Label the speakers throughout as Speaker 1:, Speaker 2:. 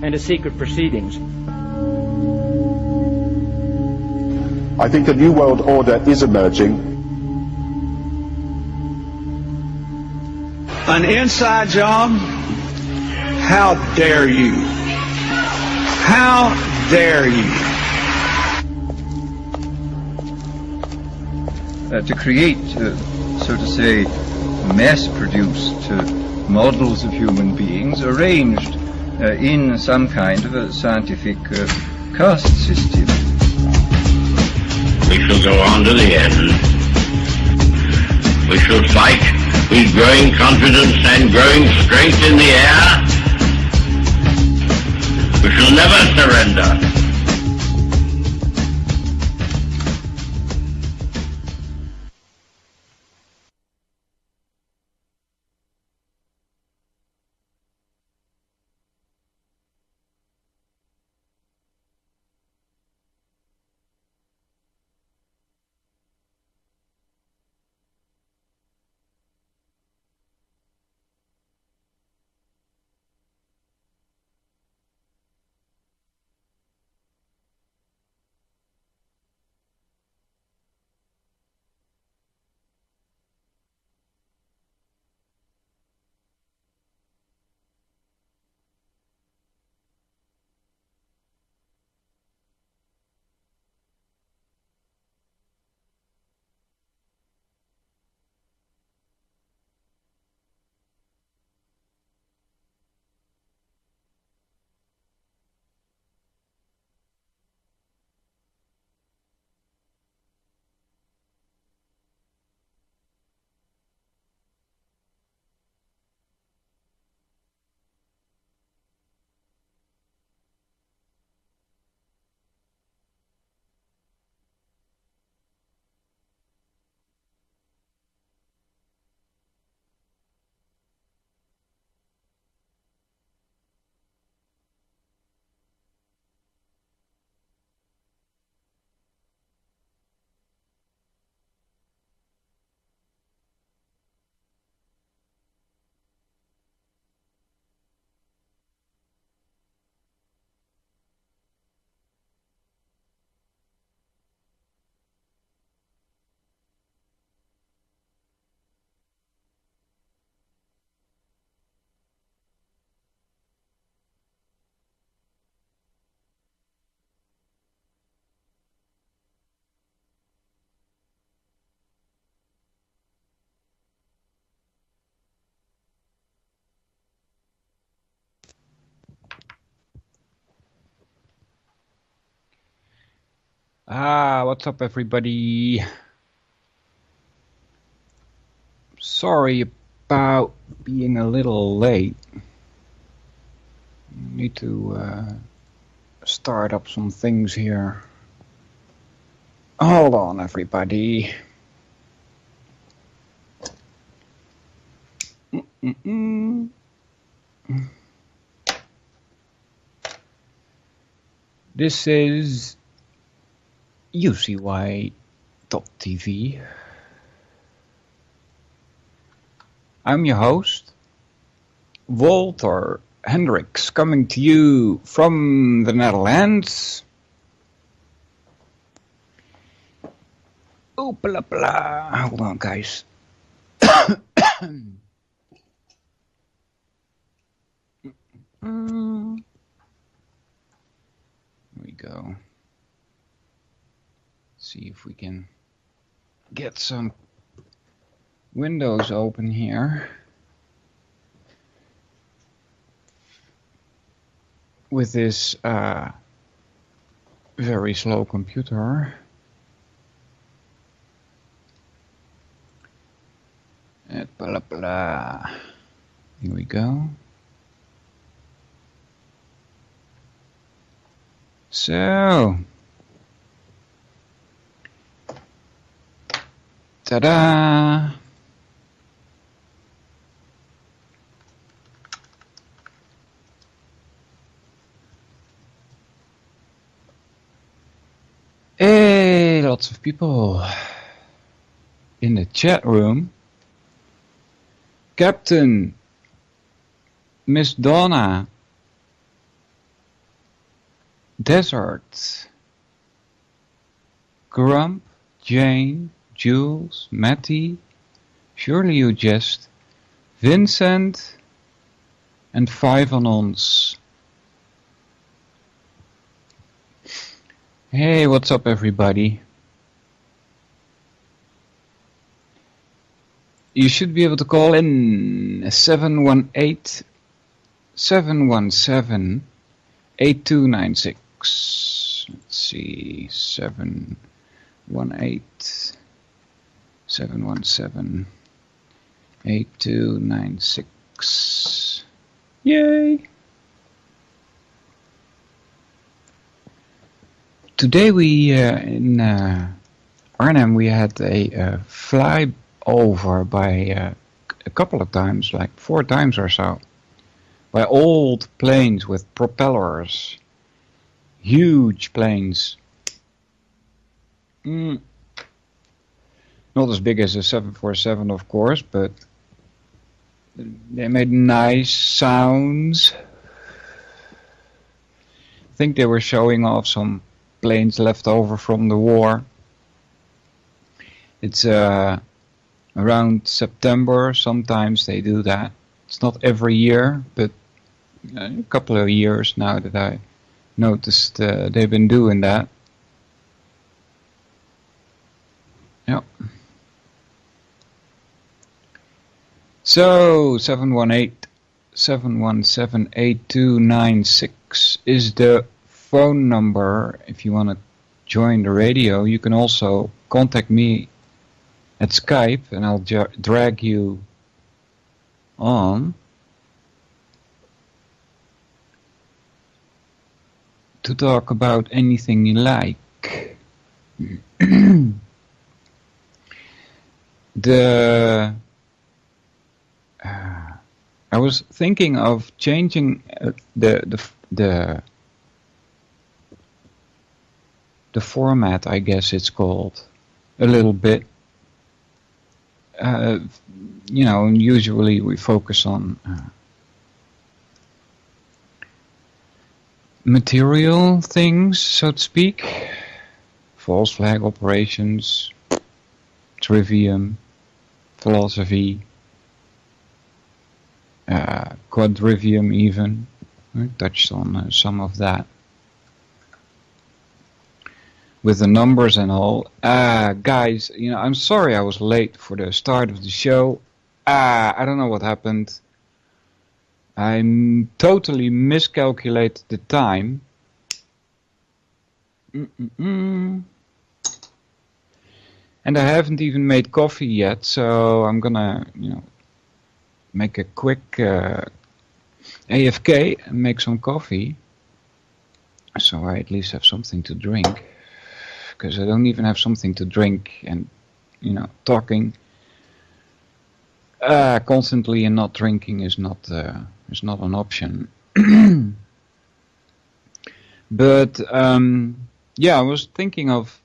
Speaker 1: and to secret proceedings.
Speaker 2: I think a new world order is emerging.
Speaker 3: An inside job? How dare you? How dare you?
Speaker 4: To create, so to say, mass-produced models of human beings arranged in some kind of a scientific caste system.
Speaker 5: We shall go on to the end. We shall fight with growing confidence and growing strength in the air. We shall never surrender.
Speaker 6: What's up, everybody? Sorry about being a little late. Need to start up some things here. Hold on, everybody. This is UCY.tv. I'm your host, Walter Hendricks, coming to you from the Netherlands. Oh, blah, blah. Hold on, guys. Here we go. See if we can get some windows open here with this very slow computer. And blah blah. Here we go. So, ta-da! Hey, lots of people in the chat room. Captain, Miss Donna, Desert, Grump, Jane, Jules, Matty, Surely You Jest, Vincent, and 5 on ons. Hey, what's up everybody? You should be able to call in 718-717-8296. Let's see, 718-717-8296. Yay! Today we in Arnhem we had a fly over by a couple of times, like 4 times or so, by old planes with propellers, huge planes, not as big as a 747 of course, but they made nice sounds. I think they were showing off some planes left over from the war. It's around September, sometimes they do that. It's not every year, but a couple of years now that I noticed they've been doing that. Yep. So 718-717-8296 is the phone number. If you want to join the radio, you can also contact me at Skype, and I'll drag you on to talk about anything you like. I was thinking of changing the format, I guess it's called, a little bit. Usually we focus on material things, so to speak. False flag operations, trivium, philosophy, quadrivium even. I touched on some of that. With the numbers and all. Guys, I'm sorry I was late for the start of the show. I don't know what happened. I totally miscalculated the time. And I haven't even made coffee yet, so I'm gonna, make a quick AFK and make some coffee. So I at least have something to drink. Because I don't even have something to drink, and talking constantly and not drinking is not an option. But I was thinking of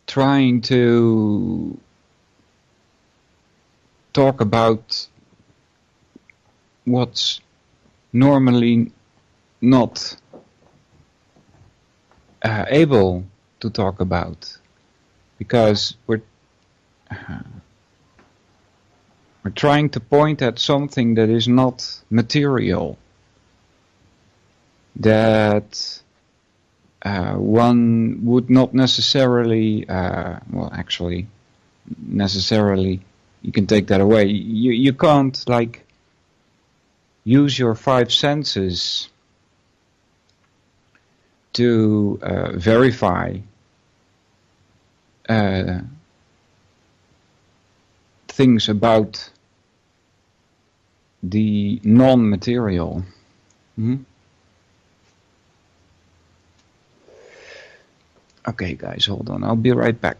Speaker 6: trying to talk about what's normally not able to talk about, because we're trying to point at something that is not material, that one would not necessarily, necessarily, you can take that away. You can't use your 5 senses to verify things about the non-material. Okay guys, hold on, I'll be right back.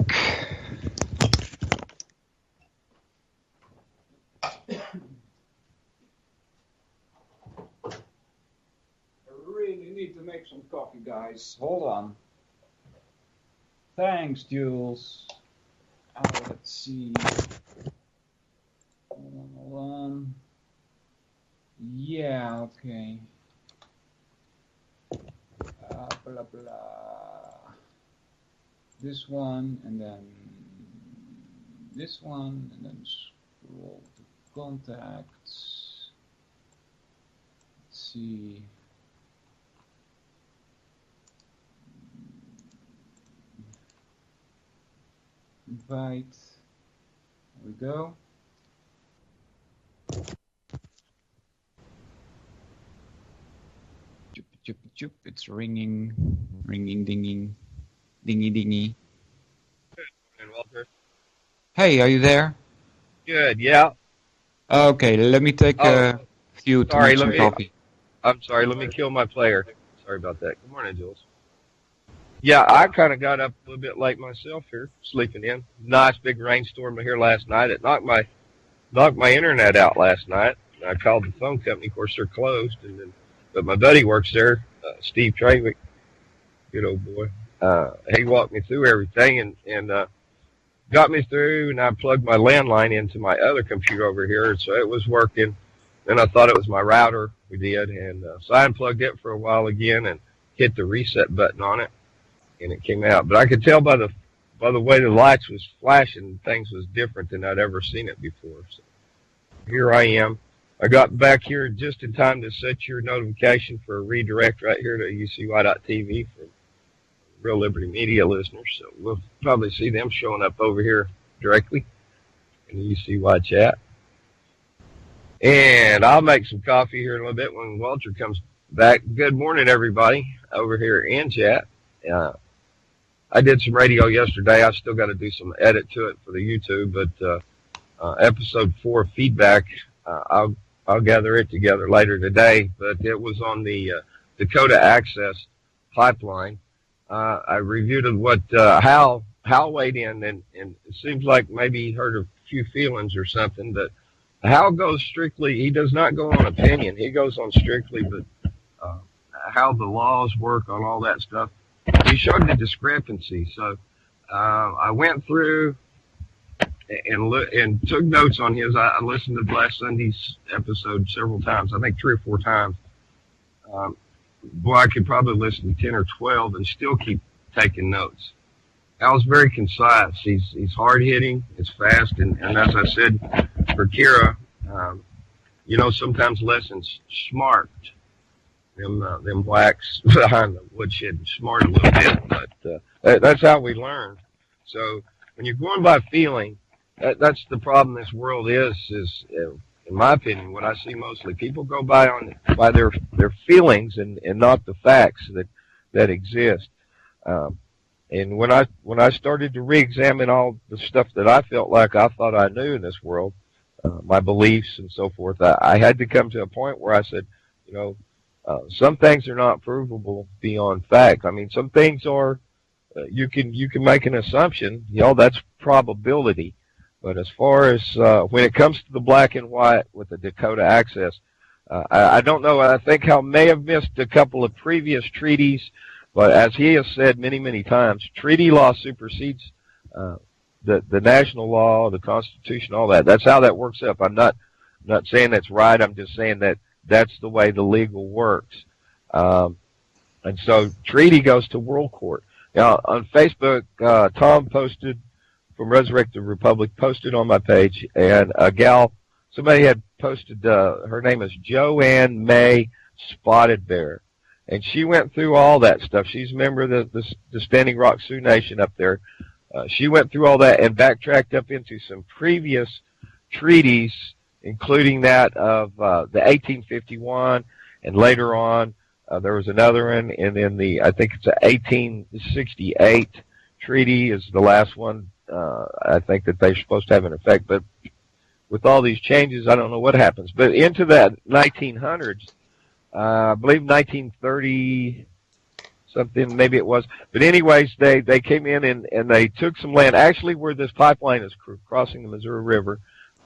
Speaker 6: Need to make some coffee, guys. Hold on. Thanks, Jules. Let's see. Hold on. Yeah. Okay. Blah blah. This one, and then this one, and then scroll to contacts. Let's see. Invite. There we go. Chup, chup, chup. It's ringing, ringing, dinging, dingy, dingy.
Speaker 1: And Walter.
Speaker 6: Hey, are you there?
Speaker 1: Good, yeah.
Speaker 6: Okay, let me take a few to
Speaker 1: Sorry,
Speaker 6: make some coffee.
Speaker 1: I'm sorry, let me kill my player. Sorry about that. Good morning, Jules. Yeah, I kind of got up a little bit late myself here, sleeping in. Nice big rainstorm here last night. It knocked my internet out last night. I called the phone company. Of course, they're closed. But my buddy works there, Steve Trawick, good old boy. He walked me through everything and got me through, and I plugged my landline into my other computer over here, so it was working. Then I thought it was my router. We did, and so I unplugged it for a while again and hit the reset button on it, and it came out. But I could tell by the way the lights was flashing, things was different than I'd ever seen it before. So here I am. I got back here just in time to set your notification for a redirect right here to UCY.TV for Real Liberty Media listeners. So we'll probably see them showing up over here directly in the UCY chat. And I'll make some coffee here in a little bit when Walter comes back. Good morning, everybody, over here in chat. I did some radio yesterday. I still got to do some edit to it for the YouTube, but episode 4 feedback, I'll gather it together later today. But it was on the Dakota Access pipeline. I reviewed what Hal weighed in, and it seems like maybe he heard a few feelings or something, but Hal goes strictly, he does not go on opinion. He goes on strictly, but how the laws work on all that stuff. He showed the discrepancy. So I went through and took notes on his. I listened to last Sunday's episode several times, I think 3 or 4 times. Boy, I could probably listen to 10 or 12 and still keep taking notes. Al's very concise. He's hard-hitting. It's fast. And as I said for Kira, sometimes lessons smart. Them blacks behind the woodshed smart a little bit. But that's how we learn. So when you're going by feeling, that's the problem this world is in my opinion, what I see mostly, people go by their feelings and not the facts that exist. And when I started to re-examine all the stuff that I felt like I thought I knew in this world, my beliefs and so forth, I had to come to a point where I said, some things are not provable beyond fact. I mean, some things are, you can make an assumption, that's probability. But as far as when it comes to the black and white with the Dakota Access, I don't know. I think Hal may have missed a couple of previous treaties, but as he has said many, many times, treaty law supersedes the national law, the Constitution, all that. That's how that works up. I'm not saying that's right. I'm just saying that that's the way the legal works. And so treaty goes to world court. Now, on Facebook, Tom posted from Resurrected Republic, posted on my page, and a gal, somebody had posted, her name is Joanne May Spotted Bear, and she went through all that stuff. She's a member of the Standing Rock Sioux Nation up there. She went through all that and backtracked up into some previous treaties, including that of the 1851, and later on there was another one, and then I think it's the 1868 treaty is the last one. I think that they're supposed to have an effect, but with all these changes, I don't know what happens. But into that 1900s, I believe 1930 something, maybe it was. But anyways, they came in and they took some land, actually where this pipeline is crossing the Missouri River.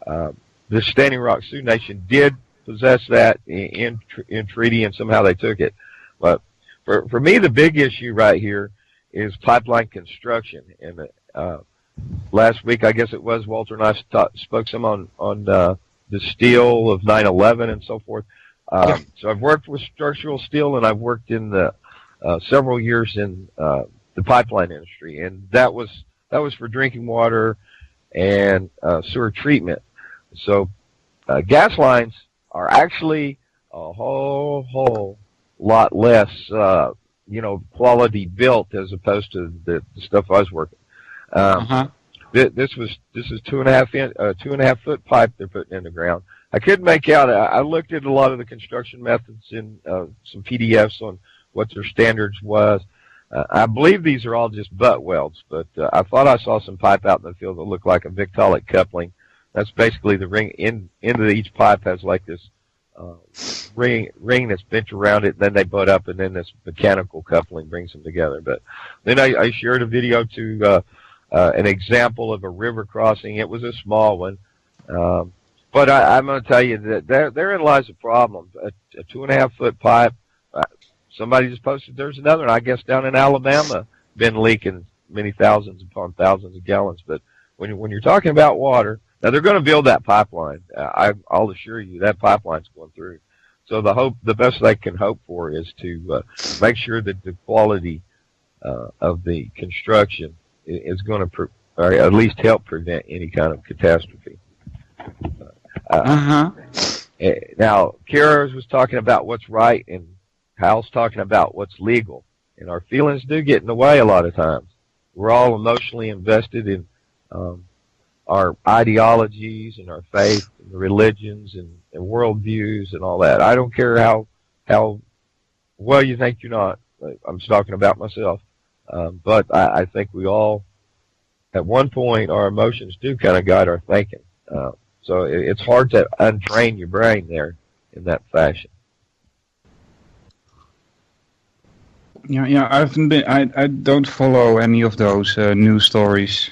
Speaker 1: The Standing Rock Sioux Nation did possess that in treaty, and somehow they took it. But for me, the big issue right here is pipeline construction. And last week, I guess it was, Walter and I spoke some on the steel of 9/11 and so forth. So I've worked with structural steel, and I've worked in the several years in the pipeline industry, and that was for drinking water and sewer treatment. So gas lines are actually a whole lot less, quality built as opposed to the stuff I was working. This is 2.5 foot pipe they're putting in the ground. I couldn't make out. I looked at a lot of the construction methods in some PDFs on what their standards was. I believe these are all just butt welds, but I thought I saw some pipe out in the field that looked like a Victolic coupling. That's basically the ring. Into each pipe has like this ring that's bent around it. Then they butt up, and then this mechanical coupling brings them together. But then I shared a video to an example of a river crossing. It was a small one. But I'm going to tell you that therein lies the problem. A 2.5 foot pipe. Somebody just posted there's another one, I guess, down in Alabama, been leaking many thousands upon thousands of gallons. But when you're talking about water, now they're going to build that pipeline. I'll assure you that pipeline's going through. So the best they can hope for is to make sure that the quality of the construction is going to, or at least help prevent any kind of catastrophe. Now, Kira was talking about what's right, and Hal's talking about what's legal. And our feelings do get in the way a lot of times. We're all emotionally invested in our ideologies and our faith and religions and worldviews and all that. I don't care how well you think you're not. I'm just talking about myself. But I think we all, at one point, our emotions do kind of guide our thinking. So it's hard to untrain your brain there in that fashion.
Speaker 6: Yeah. I don't follow any of those news stories.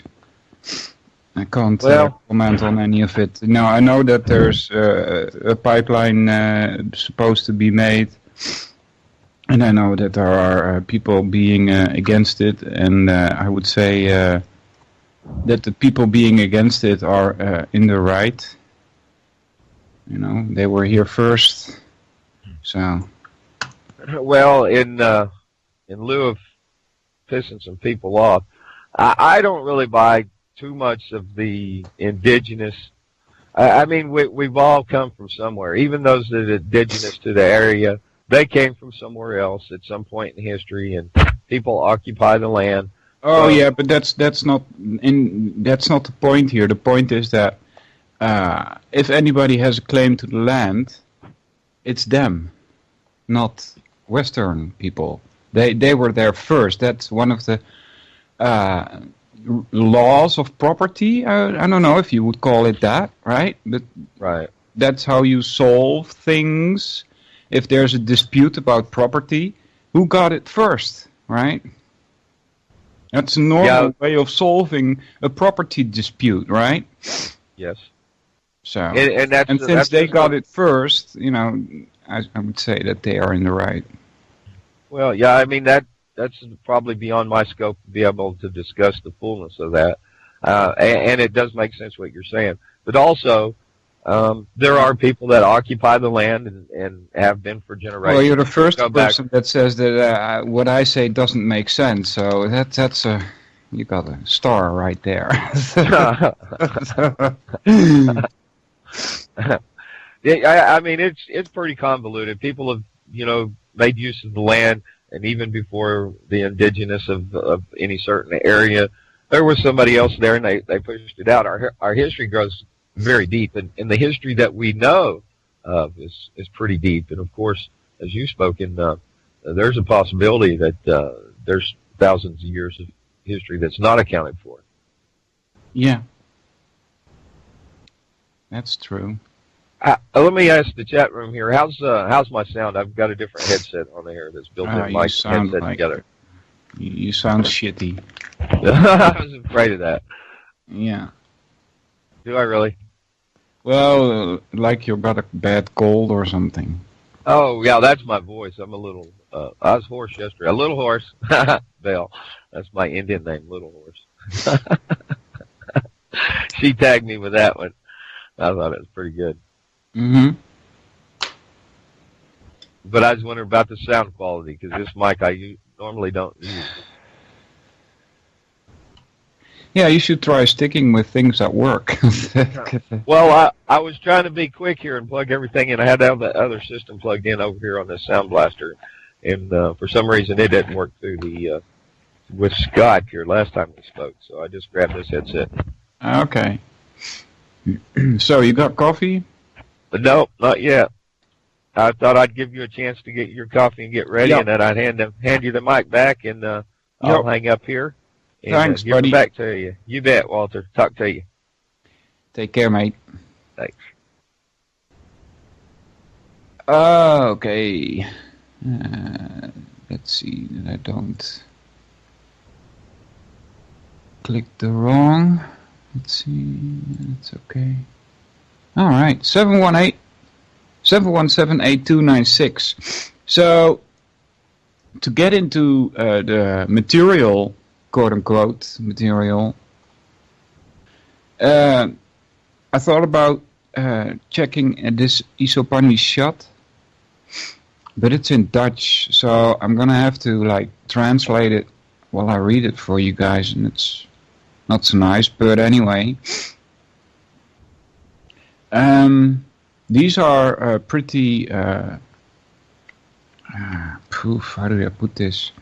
Speaker 6: I can't comment on any of it. Now I know that there's a pipeline supposed to be made, and I know that there are people being against it. And I would say that the people being against it are in the right. They were here first. So.
Speaker 1: Well, in lieu of pissing some people off, I don't really buy too much of the indigenous. I mean, we've all come from somewhere. Even those that are indigenous to the area, they came from somewhere else at some point in history, and people occupy the land.
Speaker 6: Oh yeah, but that's not the point here. The point is that if anybody has a claim to the land, it's them, not Western people. They were there first. That's one of the laws of property. I don't know if you would call it that, right? But
Speaker 1: right.
Speaker 6: That's how you solve things. If there's a dispute about property, who got it first, right? That's a normal way of solving a property dispute, right?
Speaker 1: Yes.
Speaker 6: So,
Speaker 1: and
Speaker 6: since they got it first, I would say that they are in the right.
Speaker 1: Well, yeah, I mean that's probably beyond my scope to be able to discuss the fullness of that, and it does make sense what you're saying. But also, there are people that occupy the land and have been for generations.
Speaker 6: Well, you're the first person that says that what I say doesn't make sense. So that's you got a star right there.
Speaker 1: Yeah, I mean it's pretty convoluted. People have made use of the land, and even before the indigenous of any certain area, there was somebody else there, and they pushed it out. Our history goes very deep, and the history that we know of is pretty deep. And of course, as you spoke in, there's a possibility that there's thousands of years of history that's not accounted for.
Speaker 6: Yeah, that's true.
Speaker 1: Let me ask the chat room here. How's my sound? I've got a different headset on here that's built in my headset together.
Speaker 6: You sound shitty.
Speaker 1: I was afraid of that.
Speaker 6: Yeah.
Speaker 1: Do I really?
Speaker 6: Well, like you got a bad cold or something.
Speaker 1: Oh yeah, that's my voice. I'm a little. I was hoarse yesterday. A little hoarse. Belle. That's my Indian name, Little Horse. She tagged me with that one. I thought it was pretty good.
Speaker 6: Mm-hmm.
Speaker 1: But I was wondering about the sound quality because this mic normally don't use.
Speaker 6: Yeah, you should try sticking with things that work.
Speaker 1: Well, I was trying to be quick here and plug everything in. I had to have the other system plugged in over here on the Sound Blaster, and for some reason it didn't work through the with Skype here last time we spoke. So I just grabbed this headset.
Speaker 6: Okay. So you got coffee?
Speaker 1: But no, not yet. I thought I'd give you a chance to get your coffee and get ready,
Speaker 6: Yep.
Speaker 1: and then I'd hand you the mic back, and I'll hang up here. And,
Speaker 6: Thanks,
Speaker 1: give
Speaker 6: buddy.
Speaker 1: it back to you. You bet, Walter. Talk to you.
Speaker 6: Take care, mate.
Speaker 1: Thanks.
Speaker 6: Okay. Let's see that I don't click the wrong. Let's see. It's okay. All right. 718-717-8296. So, to get into the material, quote-unquote material, I thought about checking this Isopanishad, but it's in Dutch, so I'm gonna have to like translate it while I read it for you guys, and it's not so nice, but anyway. These are pretty, how do I put this?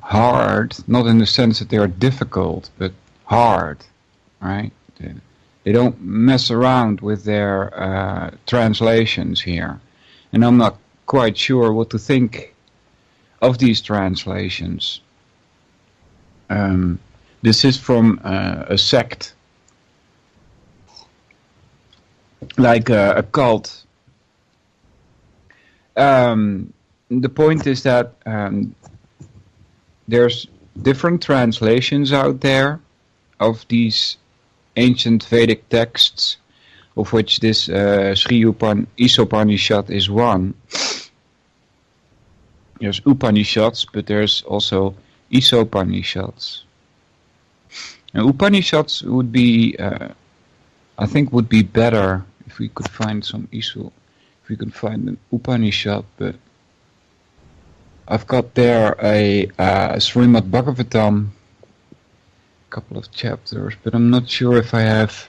Speaker 6: Hard, not in the sense that they are difficult, but hard, right? They don't mess around with their translations here. And I'm not quite sure what to think of these translations. This is from a sect, like a cult. The point is that there's different translations out there of these ancient Vedic texts, of which this Isopanishad is one. There's Upanishads, but there's also Isopanishads. Now, Upanishads would be, I think, would be better if we could find some if we could find an Upanishad, but I've got there a Srimad Bhagavatam, a couple of chapters, but I'm not sure if I have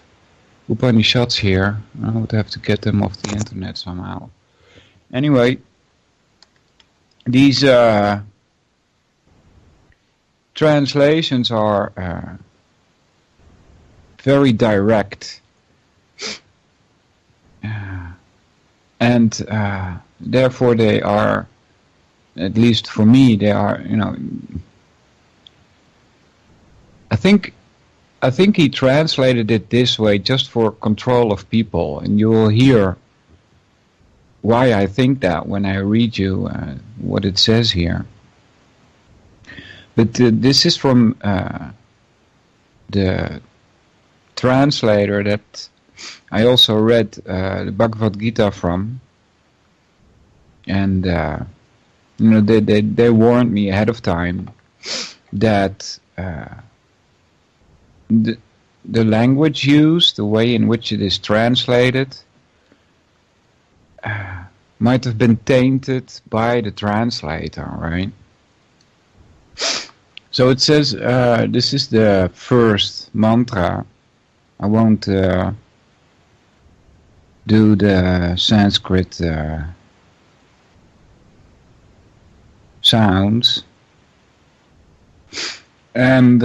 Speaker 6: Upanishads here. I would have to get them off the internet somehow. Anyway, these translations are very direct, and therefore they are, at least for me, they are, I think he translated it this way just for control of people, and you will hear why I think that when I read you what it says here. But this is from the translator that I also read the Bhagavad Gita from, and they warned me ahead of time that the language used, the way in which it is translated, might have been tainted by the translator, right? So it says, this is the first mantra. I won't do the Sanskrit sounds, and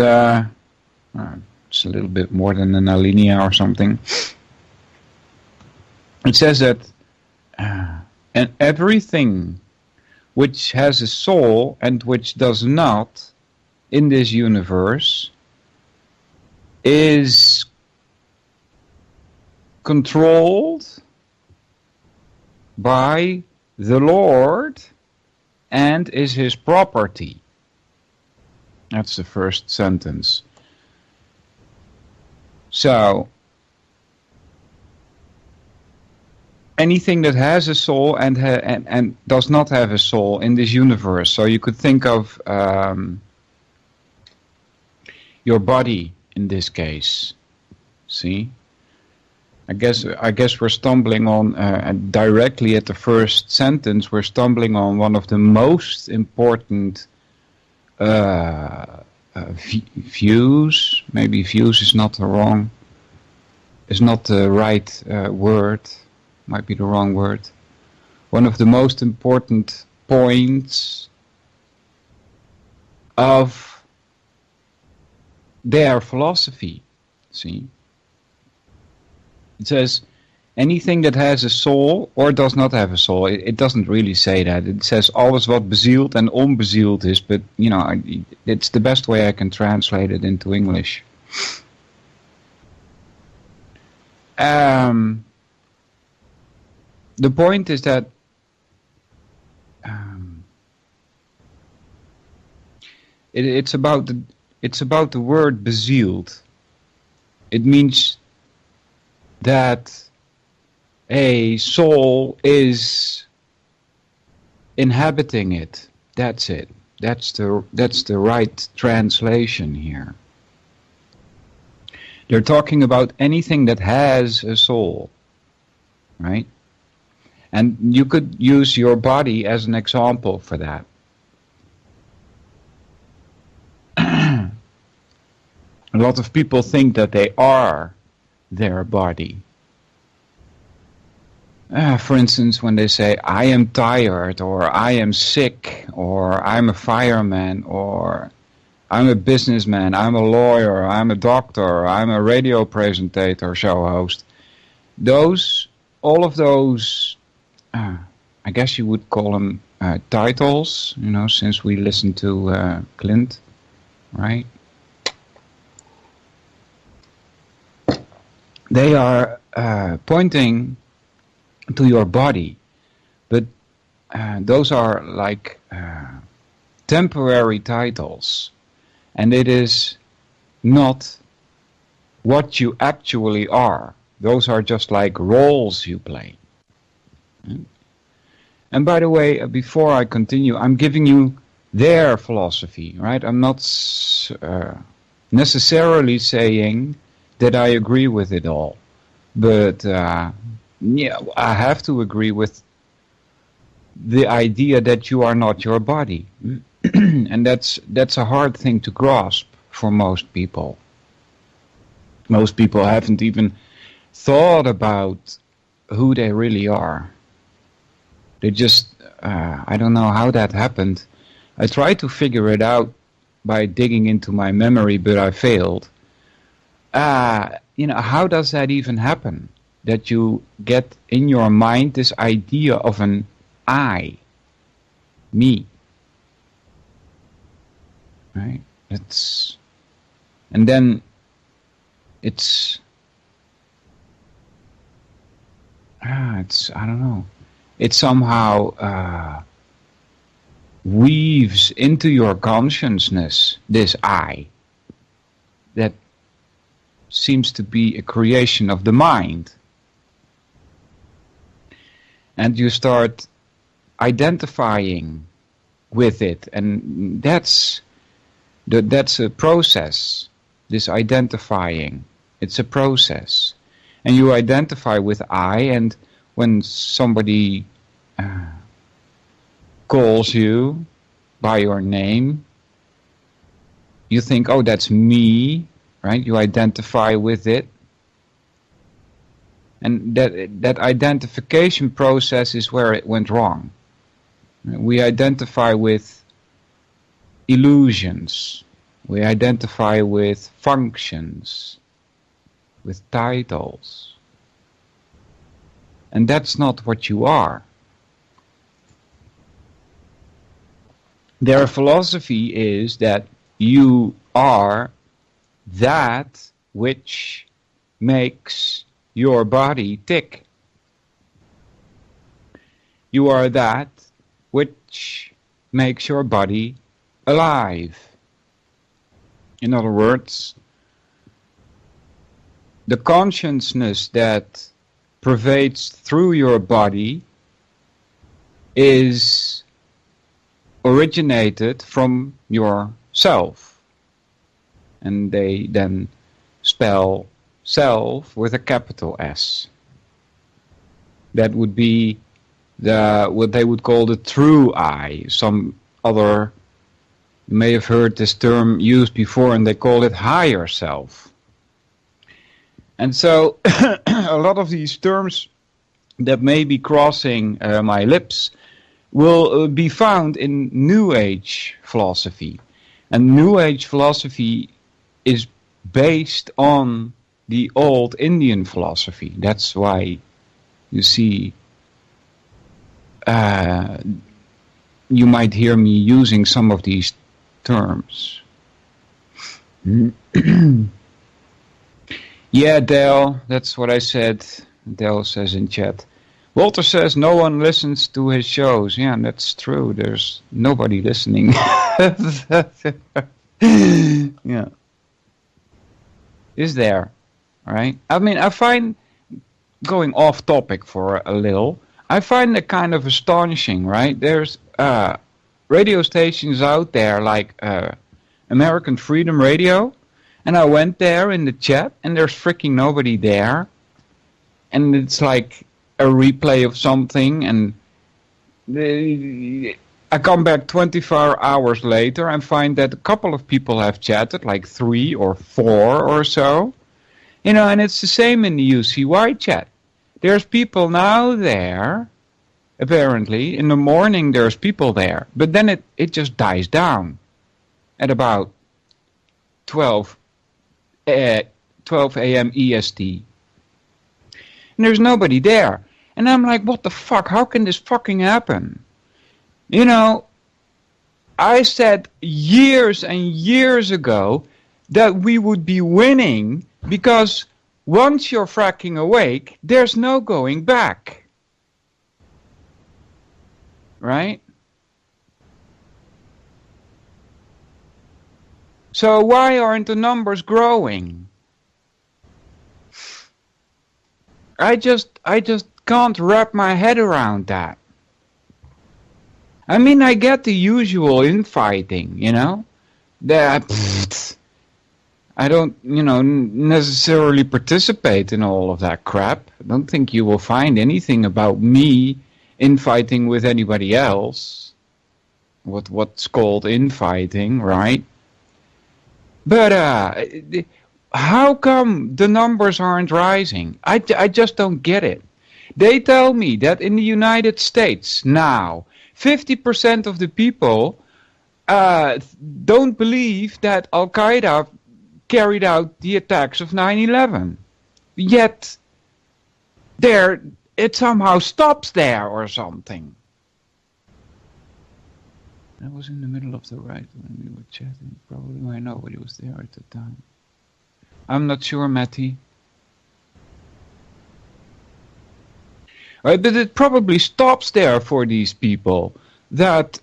Speaker 6: it's a little bit more than an alinea or something. It says that and everything which has a soul and which does not in this universe is controlled by the Lord and is his property. That's the first sentence. So, anything that has a soul and does not have a soul in this universe. So you could think of your body in this case. See? I guess we're stumbling on directly at the first sentence. We're stumbling on one of the most important views. Maybe views is not the right word. Might be the wrong word. One of the most important points of their philosophy. See? It says anything that has a soul or does not have a soul. It doesn't really say that. It says alles wat bezield en onbezield is, but it's the best way I can translate it into English. The point is that it's about the word bezield. It means that a soul is inhabiting it. That's it. That's the right translation here. They're talking about anything that has a soul, right? And you could use your body as an example for that. A lot of people think that they are their body. For instance, when they say, I am tired, or I am sick, or I'm a fireman, or I'm a businessman, I'm a lawyer, I'm a doctor, I'm a radio presentator, show host. All of those, I guess you would call them titles, since we listened to Clint, right? They are pointing to your body, but those are like temporary titles, and it is not what you actually are. Those are just like roles you play. And by the way, before I continue, I'm giving you their philosophy, right? I'm not necessarily saying that I agree with it all, but I have to agree with the idea that you are not your body. And that's a hard thing to grasp for most people. Most people haven't even thought about who they really are. They just, I don't know how that happened. I tried to figure it out by digging into my memory, but I failed. How does that even happen? That you get in your mind this idea of an I, me. Right? And then it's, I don't know. It somehow weaves into your consciousness this I that seems to be a creation of the mind. And you start identifying with it, and that's a process. This identifying, it's a process, and you identify with I. And when somebody calls you by your name, you think, oh, that's me, right? You identify with it. And that identification process is where it went wrong. We identify with illusions. We identify with functions, with titles. And that's not what you are. Their philosophy is that you are that which makes your body tick. You are that which makes your body alive. In other words, the consciousness that pervades through your body is originated from yourself. And they then spell self with a capital S. That would be what they would call the true I. Some other, you may have heard this term used before, and they call it higher self. And so a lot of these terms that may be crossing my lips will be found in New Age philosophy. And New Age philosophy is based on the old Indian philosophy. That's why you see, you might hear me using some of these terms. Yeah, Dale, that's what I said. Dale says in chat. Walter says no one listens to his shows. Yeah, that's true. There's nobody listening. Yeah. Is there? Right? I mean, I find, going off topic for a little, I find it kind of astonishing, right? There's radio stations out there like American Freedom Radio, and I went there in the chat, and there's freaking nobody there. And it's like a replay of something, and I come back 24 hours later and find that a couple of people have chatted, like 3 or 4 or so. You know, and it's the same in the UCY chat. There's people now there, apparently. In the morning there's people there, but then it just dies down at about 12 a.m. EST. And there's nobody there. And I'm like, what the fuck? How can this fucking happen? You know, I said years and years ago that we would be winning because once you're fracking awake, there's no going back. Right? So why aren't the numbers growing? I just can't wrap my head around that. I mean, I get the usual infighting, you know? I don't, necessarily participate in all of that crap. I don't think you will find anything about me infighting with anybody else. What's called infighting, right? But how come the numbers aren't rising? I just don't get it. They tell me that in the United States now, 50% of the people don't believe that Al-Qaeda carried out the attacks of 9/11. Yet, it somehow stops there or something. I was in the middle of the ride when we were chatting. Probably why nobody was there at the time. I'm not sure, Matty. Right, but it probably stops there for these people. That,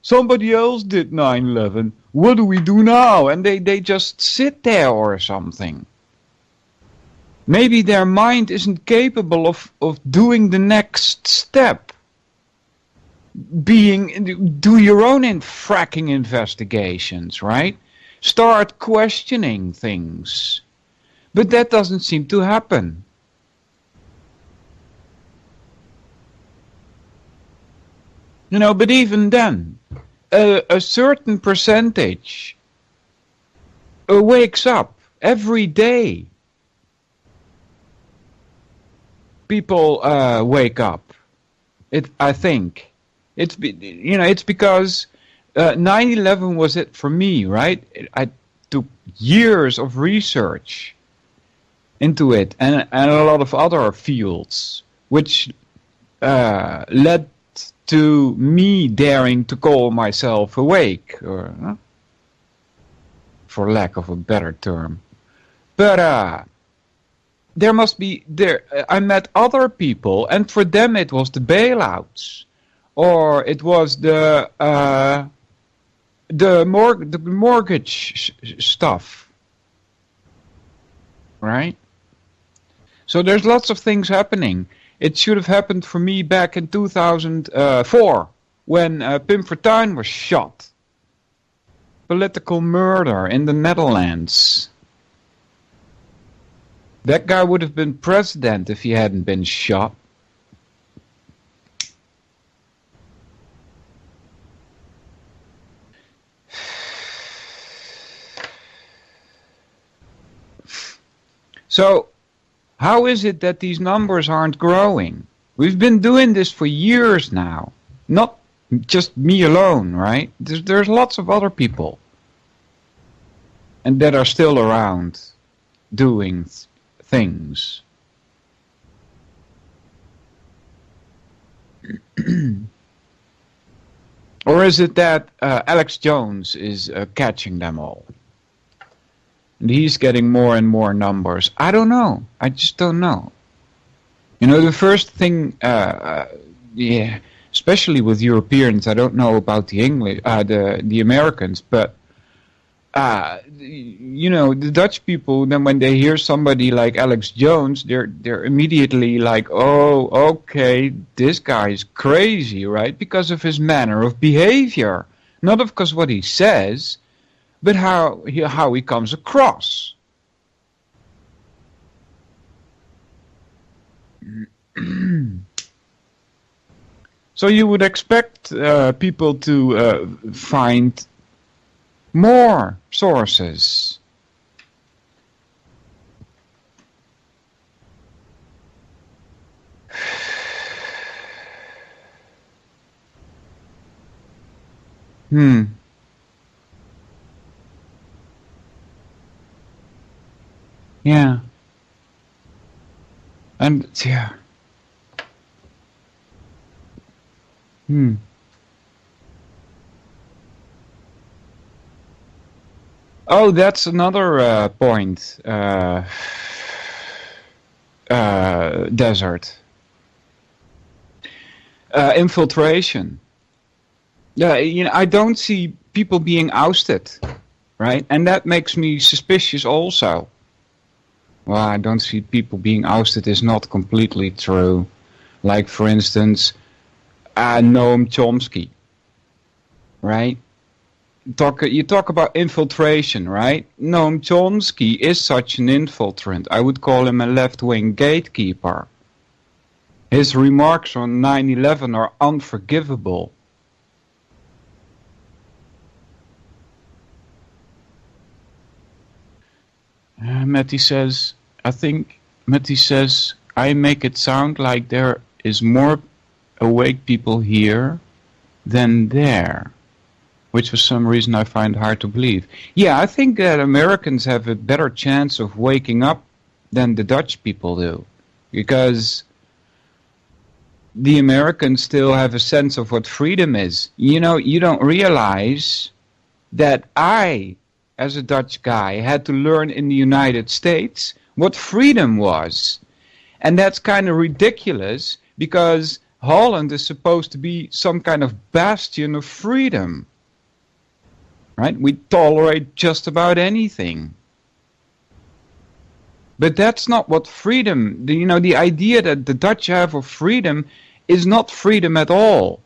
Speaker 6: somebody else did 9/11. What do we do now? And they just sit there or something. Maybe their mind isn't capable of doing the next step. Do your own fracking investigations, right? Start questioning things. But that doesn't seem to happen. You know, but even then, a certain percentage wakes up every day. People wake up. I think it's because 9/11 was it for me, right? I took years of research into it, and a lot of other fields, which led to me daring to call myself awake, or for lack of a better term. But I met other people, and for them it was the bailouts, or it was the mortgage stuff, right? So there's lots of things happening. It should have happened for me back in 2004 when Pim Fortuyn was shot. Political murder in the Netherlands. That guy would have been president if he hadn't been shot. So, how is it that these numbers aren't growing? We've been doing this for years now. Not just me alone, right? There's lots of other people. And that are still around doing things. Or is it that Alex Jones is catching them all? And he's getting more and more numbers. I don't know. I just don't know. You know, the first thing, yeah, especially with Europeans, I don't know about the English, the Americans, but you know, the Dutch people, then when they hear somebody like Alex Jones, they're immediately like, oh, okay, this guy is crazy, right? Because of his manner of behavior, not of course what he says, but how he comes across. So you would expect people to find more sources. Yeah. And yeah. Oh, that's another point. Desert. Infiltration. Yeah, you know, I don't see people being ousted, right? And that makes me suspicious also. Well, I don't see people being ousted is not completely true. Like, for instance, Noam Chomsky, right? You talk about infiltration, right? Noam Chomsky is such an infiltrant. I would call him a left-wing gatekeeper. His remarks on 9/11 are unforgivable. Matty says, I make it sound like there is more awake people here than there, which for some reason I find hard to believe. Yeah, I think that Americans have a better chance of waking up than the Dutch people do, because the Americans still have a sense of what freedom is. You know, you don't realize that I, as a Dutch guy, had to learn in the United States what freedom was. And that's kind of ridiculous, because Holland is supposed to be some kind of bastion of freedom. Right? We tolerate just about anything. But that's not what freedom, the idea that the Dutch have of freedom is not freedom at all.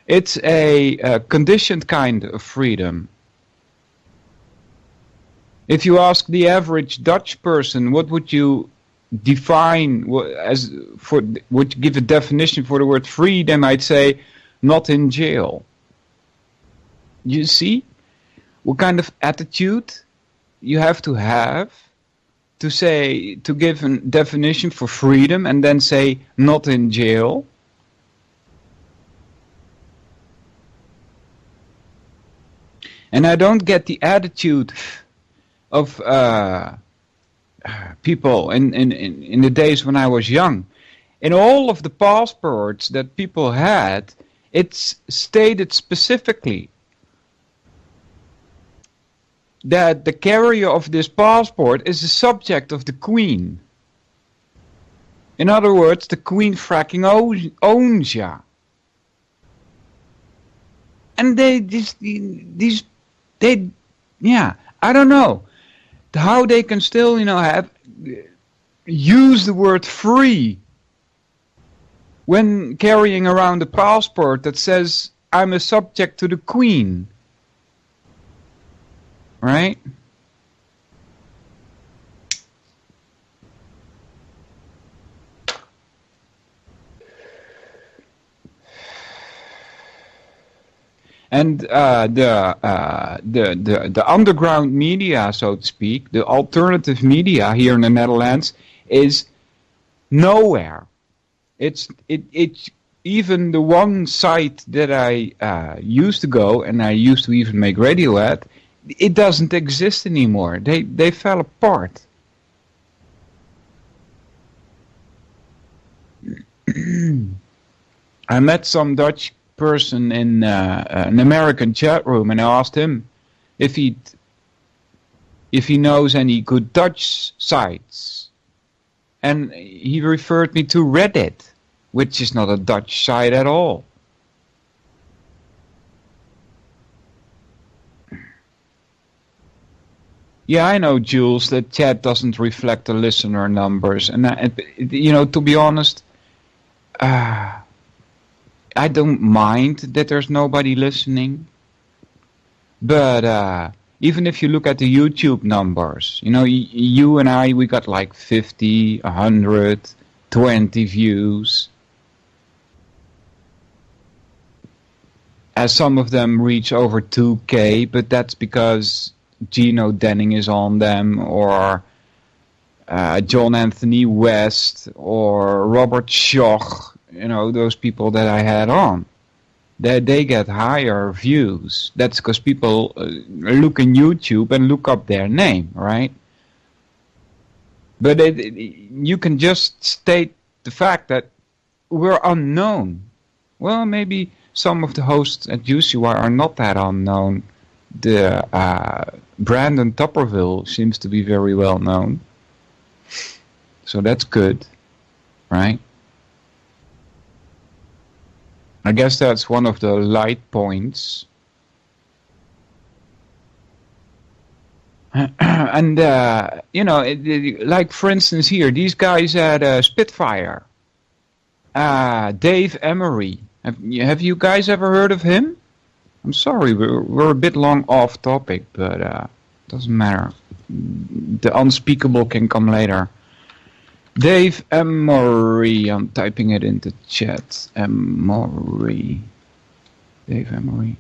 Speaker 6: It's a conditioned kind of freedom. If you ask the average Dutch person, what would you define would you give a definition for the word free, they might say, not in jail. You see what kind of attitude you have to give a definition for freedom and then say, not in jail? And I don't get the attitude of people in the days when I was young. In all of the passports that people had, it's stated specifically that the carrier of this passport is the subject of the Queen. In other words, the Queen fracking owns ya. And they I don't know how they can still, use the word free when carrying around a passport that says, I'm a subject to the Queen. Right? And the underground media, so to speak, the alternative media here in the Netherlands is nowhere. It's even the one site that I used to go, and I used to even make radio at, it doesn't exist anymore. They fell apart. I met some Dutch person in an American chat room, and I asked him if he knows any good Dutch sites, and he referred me to Reddit, which is not a Dutch site at all. Yeah, I know, Jules, that chat doesn't reflect the listener numbers, and to be honest, I don't mind that there's nobody listening, but even if you look at the YouTube numbers, you and I, we got like 50, 100, 20 views. As some of them reach over 2K, but that's because Gino Denning is on them, or John Anthony West, or Robert Schoch, those people that I had on. They get higher views. That's because people look in YouTube and look up their name, right? But you can just state the fact that we're unknown. Well, maybe some of the hosts at UCY are not that unknown. The Brandon Tupperville seems to be very well known. So that's good, right? I guess that's one of the light points. And, like for instance here, these guys at Spitfire. Dave Emery. Have you guys ever heard of him? I'm sorry, we're a bit long off topic, but doesn't matter. The unspeakable can come later. Dave Emery, I'm typing it into chat. Emery. Dave Emery.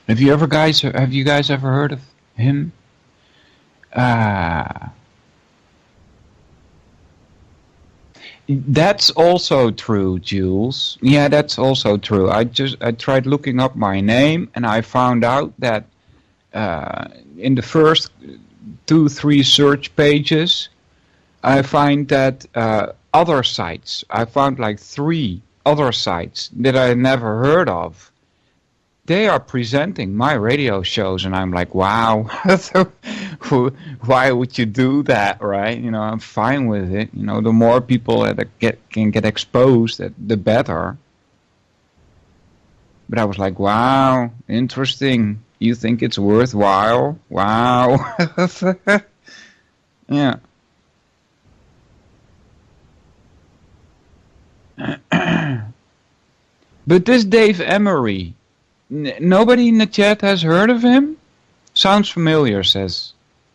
Speaker 6: Have you guys ever heard of him? That's also true, Jules. Yeah, that's also true. I tried looking up my name, and I found out that in the first 2-3 search pages, I find that other sites. I found like 3 other sites that I never heard of. They are presenting my radio shows, and I'm like, wow, why would you do that, right? I'm fine with it. The more people that can get exposed, the better. But I was like, wow, interesting. You think it's worthwhile? Wow. Yeah. But this Dave Emery, nobody in the chat has heard of him? Sounds familiar, says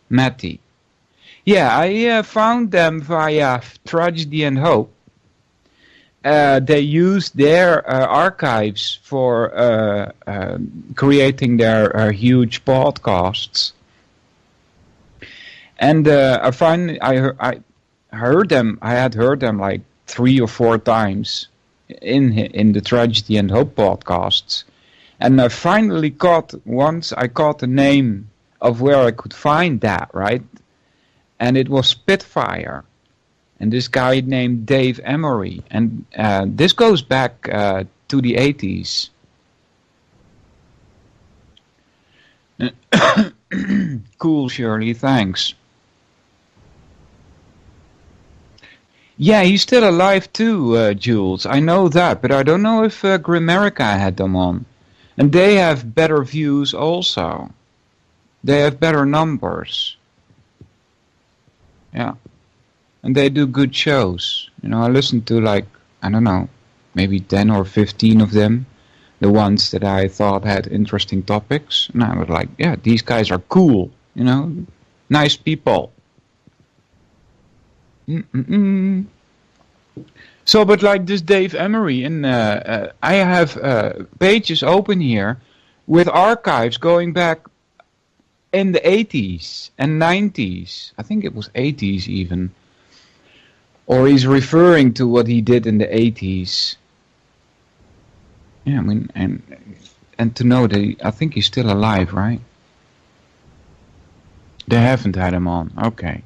Speaker 6: Matty. Yeah, I found them via Tragedy and Hope. They used their archives for creating their huge podcasts. And I heard them. I had heard them like 3 or 4 times in the Tragedy and Hope podcasts. And I finally caught the name of where I could find that, right? And it was Spitfire. And this guy named Dave Emery. And this goes back to the 80s. Cool, Shirley, thanks. Yeah, he's still alive too, Jules. I know that, but I don't know if Grimerica had them on. And they have better views also. They have better numbers. Yeah. And they do good shows. I listened to maybe 10 or 15 of them. The ones that I thought had interesting topics. And I was like, yeah, these guys are cool. Nice people. So, but like this Dave Emery, and I have pages open here with archives going back in the 80s and 90s. I think it was 80s even. Or he's referring to what he did in the 80s. Yeah, I mean, and to know that I think he's still alive, right? They haven't had him on. Okay.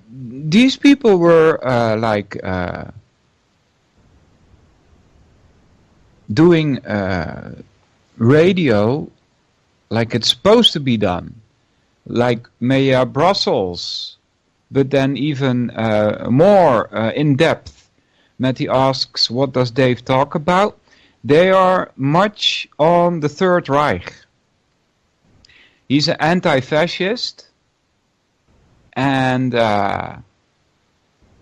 Speaker 6: These people were doing radio like it's supposed to be done, like Maya Brussels, but then even more in depth. Matty asks, what does Dave talk about? They are much on the Third Reich. He's an anti-fascist, and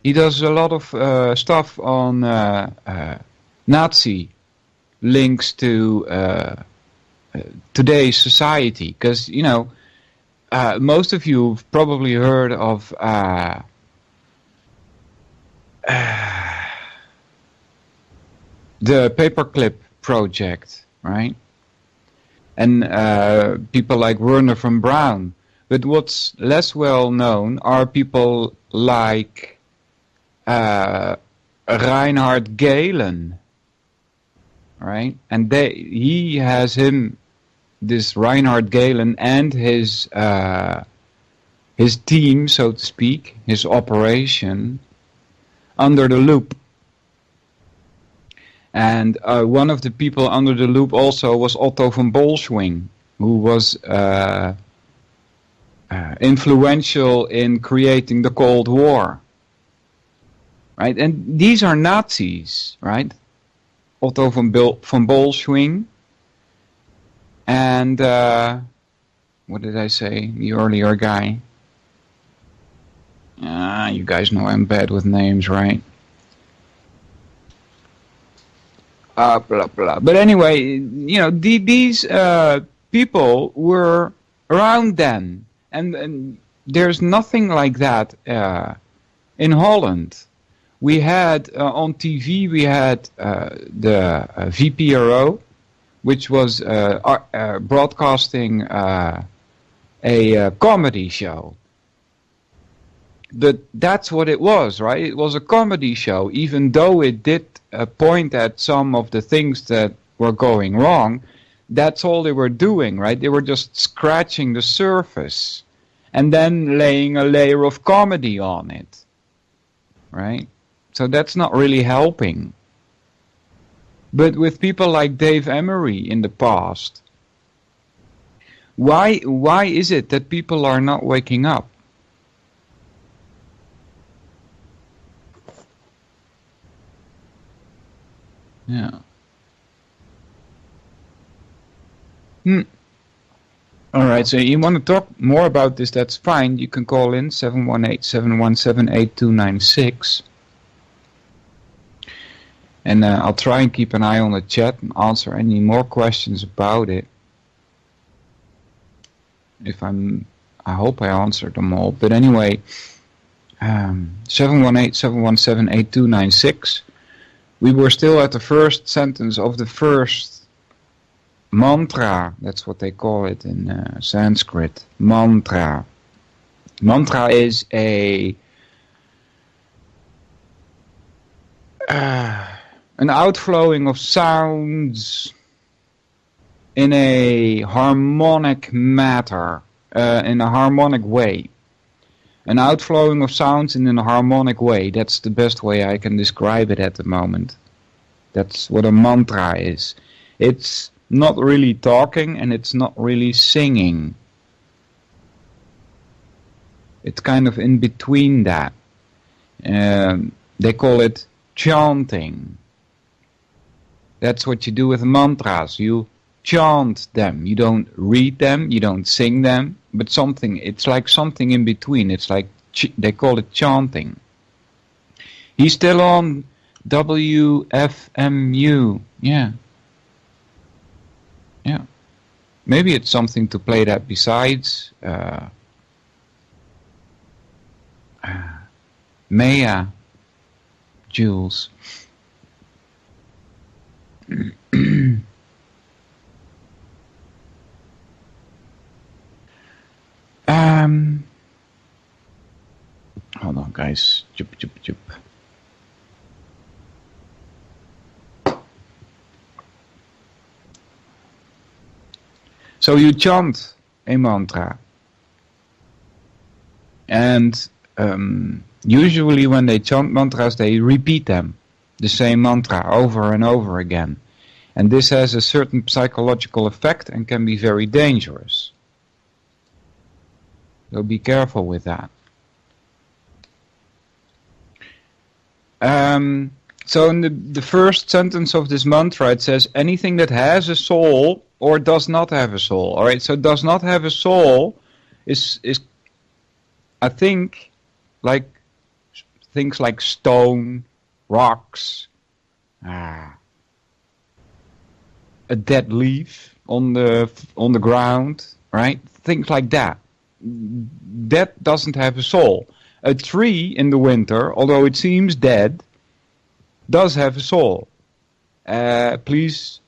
Speaker 6: he does a lot of stuff on Nazi links to today's society, because most of you have probably heard of the Paperclip project, right? And people like Werner von Braun. But what's less well known are people like Reinhard Gehlen, right? And he has this Reinhard Gehlen and his team, so to speak, his operation, under the loop. And one of the people under the loop also was Otto von Bolschwing, who was influential in creating the Cold War, right? And these are Nazis, right? Otto von Bolschwing and what did I say? The earlier guy. You guys know I'm bad with names, right? Blah blah. But anyway, these people were around then. And there's nothing like that in Holland. We had on TV, we had the VPRO, which was broadcasting a comedy show. That's what it was, right? It was a comedy show, even though it did point at some of the things that were going wrong. That's all they were doing, right? They were just scratching the surface and then laying a layer of comedy on it, right? So that's not really helping. But with people like Dave Emery in the past, why is it that people are not waking up? Yeah. Alright, so you want to talk more about this, that's fine. You can call in 718-717-8296. And I'll try and keep an eye on the chat and answer any more questions about it. I hope I answered them all. But anyway, 718-717-8296. We were still at the first sentence of the first mantra. That's what they call it in Sanskrit. Mantra. Mantra is an outflowing of sounds in a harmonic matter, in a harmonic way. An outflowing of sounds in a harmonic way. That's the best way I can describe it at the moment. That's what a mantra is. It's not really talking and it's not really singing. It's kind of in between that. They call it chanting. That's what you do with mantras. You chant them. You don't read them, you don't sing them, but it's like something in between. It's like, they call it chanting. He's still on WFMU. Yeah. Maybe it's something to play that besides Maya, Jules. Hold on, guys. Jup, jup, jup. So you chant a mantra, and usually when they chant mantras, they repeat them, the same mantra over and over again. And this has a certain psychological effect and can be very dangerous. So be careful with that. So in the first sentence of this mantra, it says, anything that has a soul or does not have a soul. All right, so does not have a soul is I think, like things like stone, rocks, a dead leaf on the ground, right? Things like that. That doesn't have a soul. A tree in the winter, although it seems dead, does have a soul. Please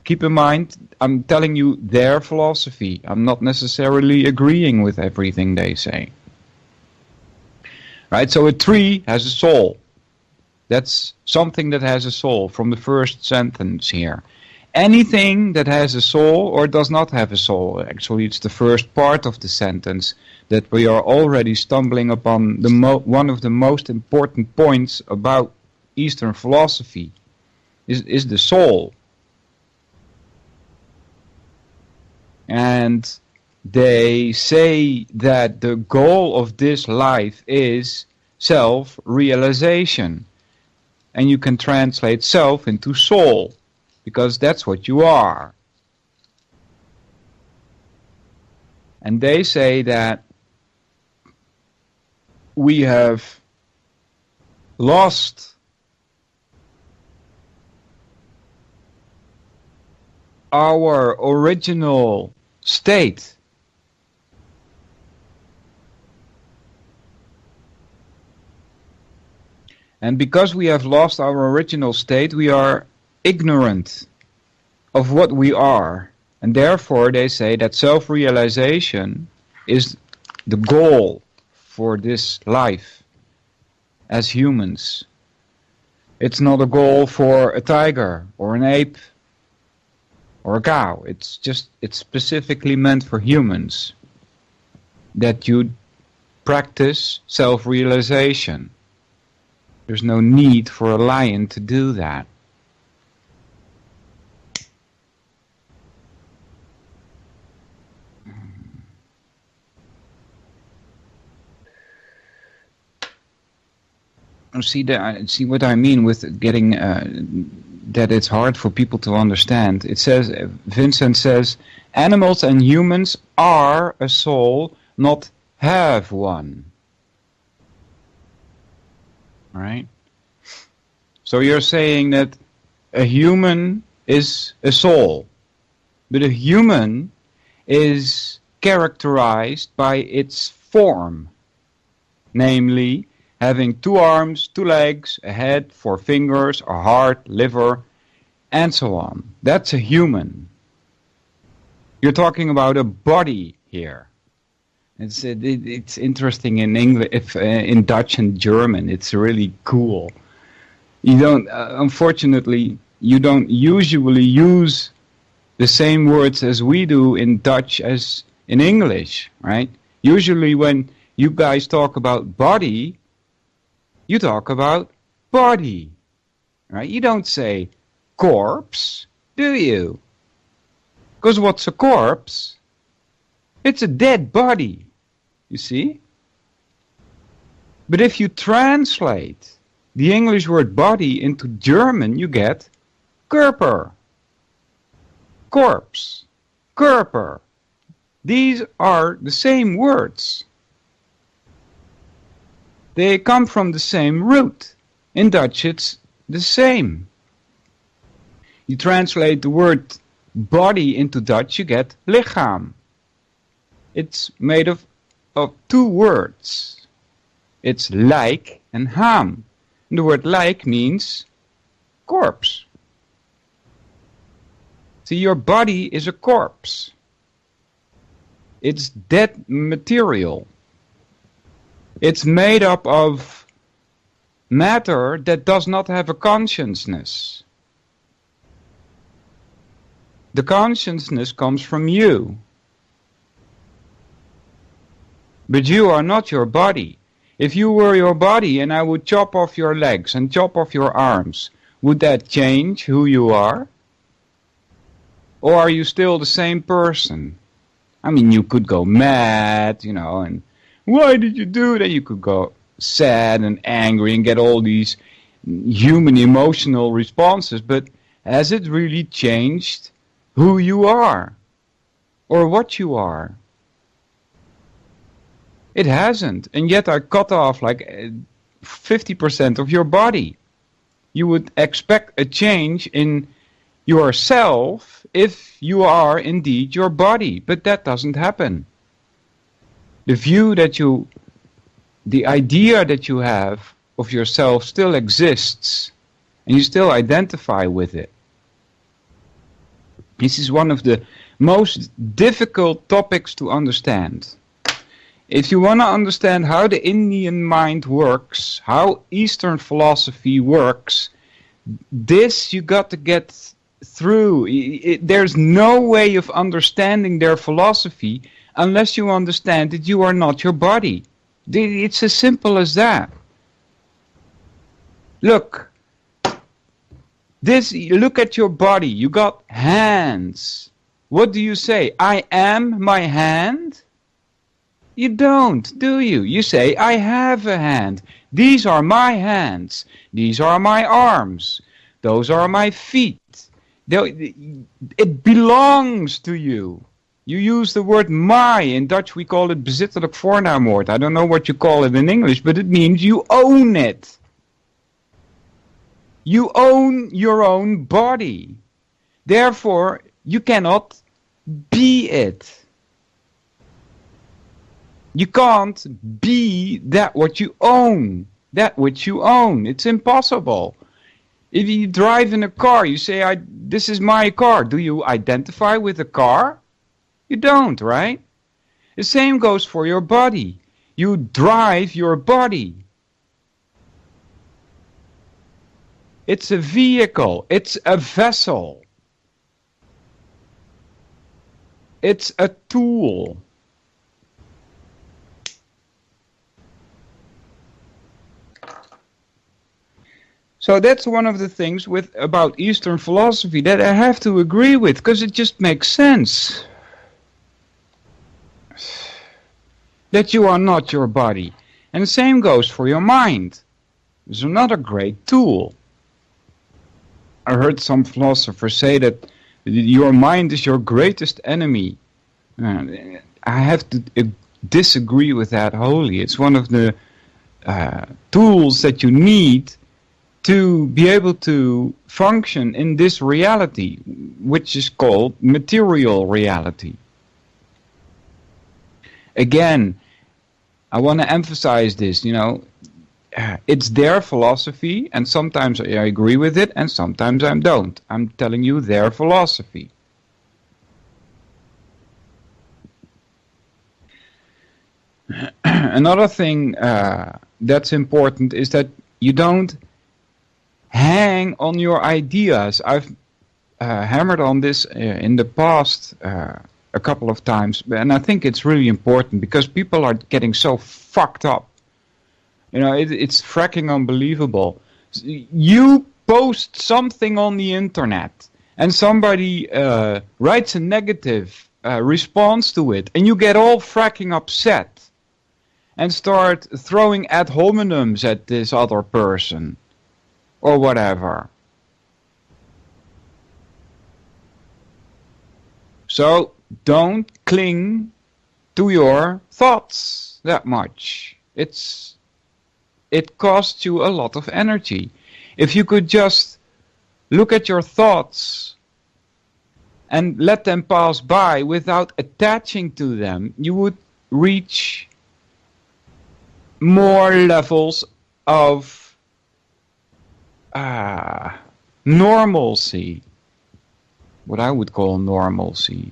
Speaker 6: keep in mind, I'm telling you their philosophy. I'm not necessarily agreeing with everything they say. Right, so a tree has a soul. That's something that has a soul from the first sentence here. Anything that has a soul or does not have a soul. Actually, it's the first part of the sentence that we are already stumbling upon one of the most important points about Eastern philosophy is the soul. And they say that the goal of this life is self-realization. And you can translate self into soul, because that's what you are. And they say that we have lost our original state. And because we have lost our original state, we are ignorant of what we are. And therefore they say that self-realization is the goal for this life as humans. It's not a goal for a tiger or an ape or a cow. It's specifically meant for humans, that you practice self-realization. There's no need for a lion to do that. See what I mean with getting that it's hard for people to understand. It says, Vincent says, animals and humans are a soul, not have one. Right? So you're saying that a human is a soul, but a human is characterized by its form, namely having 2 arms, 2 legs, a head, 4 fingers, a heart, liver, and so on. That's a human. You're talking about a body here. It's interesting in English, in Dutch and German. It's really cool. You don't, unfortunately, you don't usually use the same words as we do in Dutch as in English, right? Usually when you guys talk about body, you talk about body, right? You don't say corpse, do you? Because what's a corpse? It's a dead body, you see? But if you translate the English word body into German, you get Körper, corpse, Körper. These are the same words. They come from the same root. In Dutch it's the same. You translate the word body into Dutch, you get lichaam. It's made of two words. It's lijk and haam. And the word lijk means corpse. See, your body is a corpse. It's dead material. It's made up of matter that does not have a consciousness. The consciousness comes from you. But you are not your body. If you were your body and I would chop off your legs and chop off your arms, would that change who you are? Or are you still the same person? I mean, you could go mad, and why did you do that? You could go sad and angry and get all these human emotional responses, but has it really changed who you are or what you are? It hasn't, and yet I cut off like 50% of your body. You would expect a change in yourself if you are indeed your body, but that doesn't happen. The idea that you have of yourself still exists, and you still identify with it. This is one of the most difficult topics to understand. If you want to understand how the Indian mind works, how Eastern philosophy works, this you got to get through. There's no way of understanding their philosophy unless you understand that you are not your body. It's as simple as that. Look at your body. You got hands. What do you say? I am my hand? You don't, do you? You say, I have a hand. These are my hands. These are my arms. Those are my feet. It belongs to you. You use the word my. In Dutch we call it bezittelijk voornaamwoord. I don't know what you call it in English, but it means you own it. You own your own body. Therefore, you cannot be it. You can't be that what you own. That which you own. It's impossible. If you drive in a car, you say, this is my car. Do you identify with the car? You don't, right? The same goes for your body. You drive your body. It's a vehicle. It's a vessel. It's a tool. So that's one of the things about Eastern philosophy that I have to agree with, because it just makes sense. That you are not your body. And the same goes for your mind. It's another great tool. I heard some philosophers say that your mind is your greatest enemy. I have to disagree with that wholly. It's one of the tools that you need to be able to function in this reality, which is called material reality. Again, I want to emphasize this, it's their philosophy, and sometimes I agree with it, and sometimes I don't. I'm telling you their philosophy. Another thing that's important is that you don't hang on your ideas. I've hammered on this in the past a couple of times, and I think it's really important because people are getting so fucked up. It's fracking unbelievable. You post something on the internet and somebody writes a negative response to it, and you get all fracking upset and start throwing ad hominems at this other person or whatever. So don't cling to your thoughts that much. It costs you a lot of energy. If you could just look at your thoughts and let them pass by without attaching to them, you would reach more levels of normalcy. What I would call normalcy.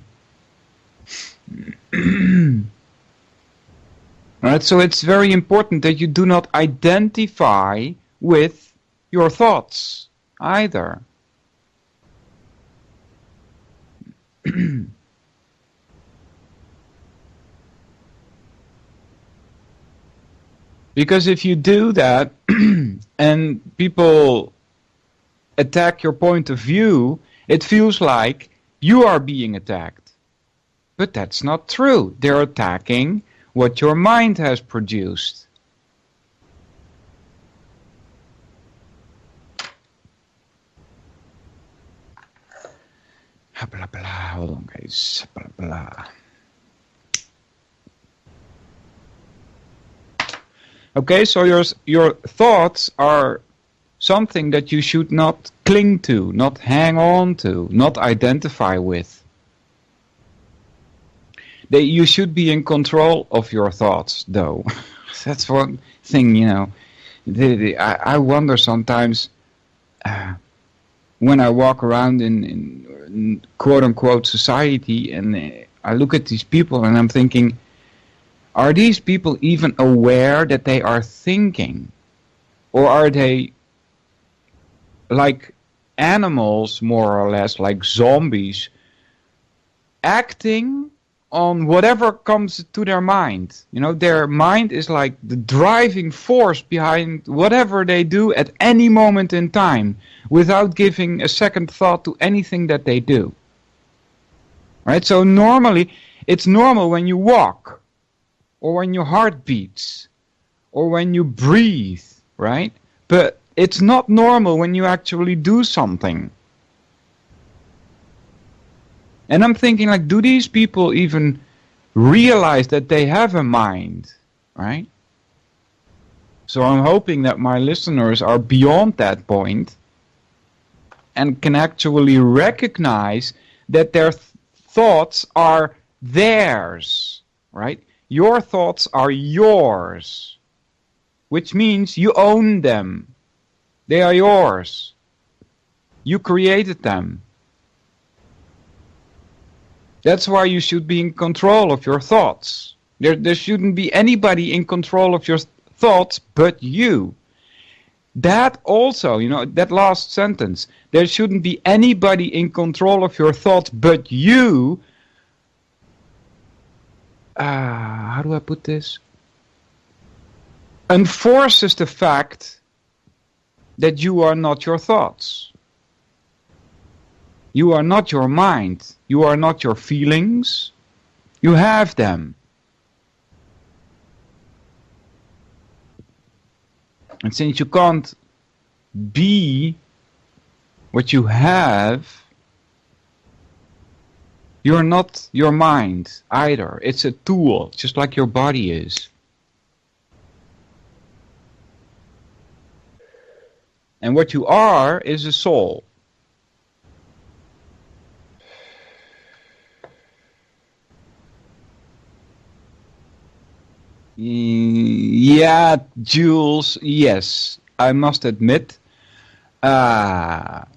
Speaker 6: Right, so it's very important that you do not identify with your thoughts either. Because if you do that and people attack your point of view, it feels like you are being attacked. But that's not true. They're attacking what your mind has produced. Blah, blah, hold on, guys. Blah, blah. Okay, so your thoughts are something that you should not cling to, not hang on to, not identify with. You should be in control of your thoughts, though. That's one thing, you know. I wonder sometimes when I walk around in quote-unquote society and I look at these people and I'm thinking, are these people even aware that they are thinking? Or are they like animals, more or less, like zombies, acting on whatever comes to their mind? You know, their mind is like the driving force behind whatever they do at any moment in time, without giving a second thought to anything that they do. Right? So normally, it's normal when you walk, or when your heart beats, or when you breathe, right? But it's not normal when you actually do something. And I'm thinking, like, do these people even realize that they have a mind, right? So I'm hoping that my listeners are beyond that point and can actually recognize that their thoughts are theirs, right? Your thoughts are yours, which means you own them. They are yours. You created them. That's why you should be in control of your thoughts. There shouldn't be anybody in control of your thoughts but you. That also, you know, that last sentence, there shouldn't be anybody in control of your thoughts but you. How do I put this? Enforces the fact that you are not your thoughts. You are not your mind. You are not your feelings. You have them. And since you can't be what you have, you're not your mind either. It's a tool, just like your body is. And what you are is a soul. Yeah, Jules, yes, I must admit. And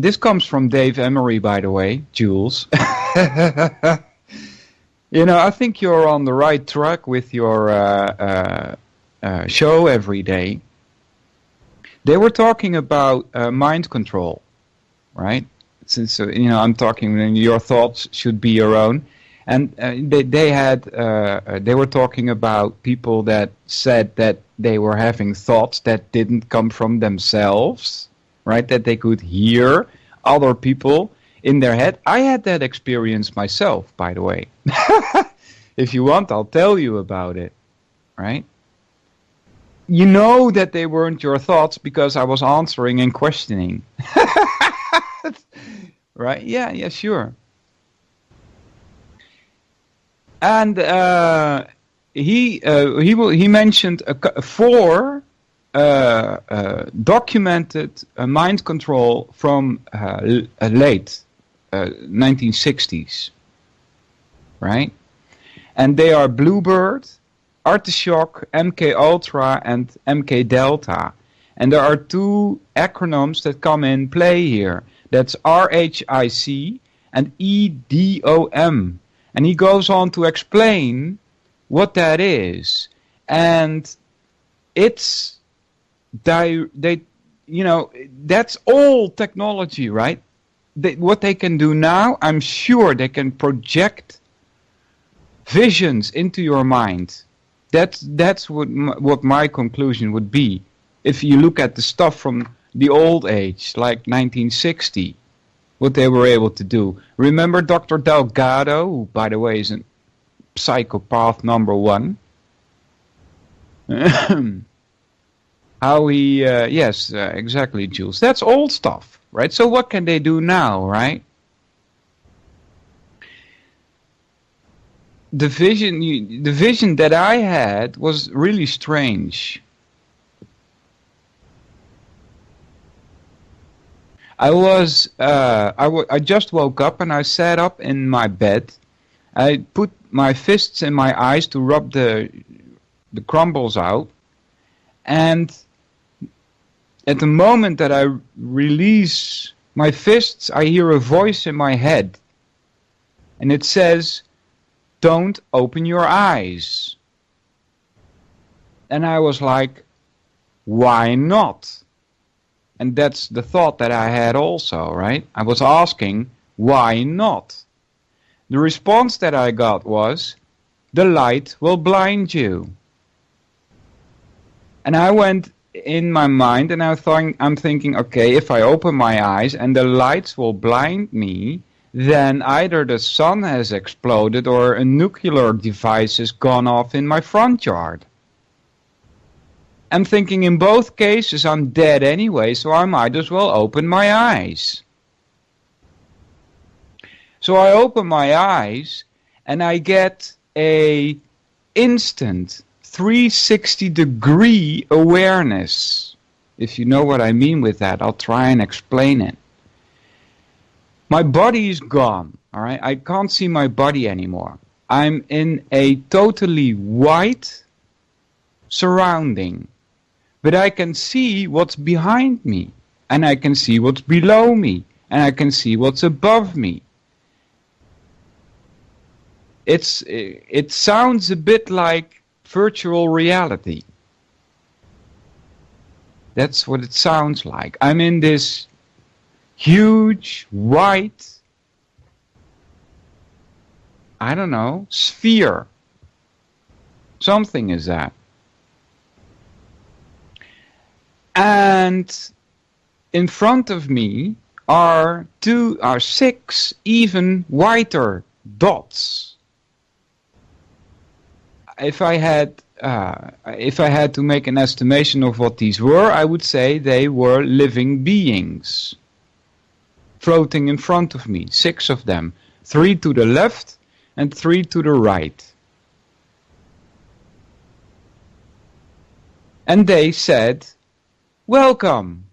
Speaker 6: this comes from Dave Emery, by the way, Jules. You know, I think you're on the right track with your show every day. They were talking about mind control, right? Since, you know, I'm talking, your thoughts should be your own. And they were talking about people that said that they were having thoughts that didn't come from themselves, right? That they could hear other people in their head. I had that experience myself, by the way. If you want, I'll tell you about it, right? You know that they weren't your thoughts because I was answering and questioning. Right? Yeah, sure. And he mentioned 4 documented mind control from late 1960s, right? And they are Bluebird, Artichoke, MK Ultra, and MK Delta. And there are two acronyms that come in play here. That's RHIC and EDOM. And he goes on to explain what that is. And it's, that's all technology, right? What they can do now, I'm sure they can project visions into your mind. That's what my conclusion would be. If you look at the stuff from the old age, like 1960, what they were able to do. Remember Dr. Delgado, who, by the way, is a psychopath number one? How he, yes, exactly, Jules. That's old stuff, right? So what can they do now, right? The vision that I had was really strange. I just woke up and I sat up in my bed. I put my fists in my eyes to rub the crumbles out. And at the moment that I release my fists, I hear a voice in my head. And it says, "Don't open your eyes." And I was like, why not? And that's the thought that I had also, right? I was asking, why not? The response that I got was, the light will blind you. And I went in my mind and I'm thinking, okay, if I open my eyes and the lights will blind me, then either the sun has exploded or a nuclear device has gone off in my front yard. I'm thinking in both cases I'm dead anyway, so I might as well open my eyes. So I open my eyes and I get a instant 360-degree awareness. If you know what I mean with that, I'll try and explain it. My body is gone, all right? I can't see my body anymore. I'm in a totally white surrounding. But I can see what's behind me, and I can see what's below me, and I can see what's above me. It sounds a bit like virtual reality. That's what it sounds like. I'm in this huge, white, I don't know, sphere. Something is that. And in front of me are 6 even whiter dots. If I had to make an estimation of what these were, I would say they were living beings floating in front of me, 6 of them, 3 to the left and 3 to the right. And they said, "Welcome."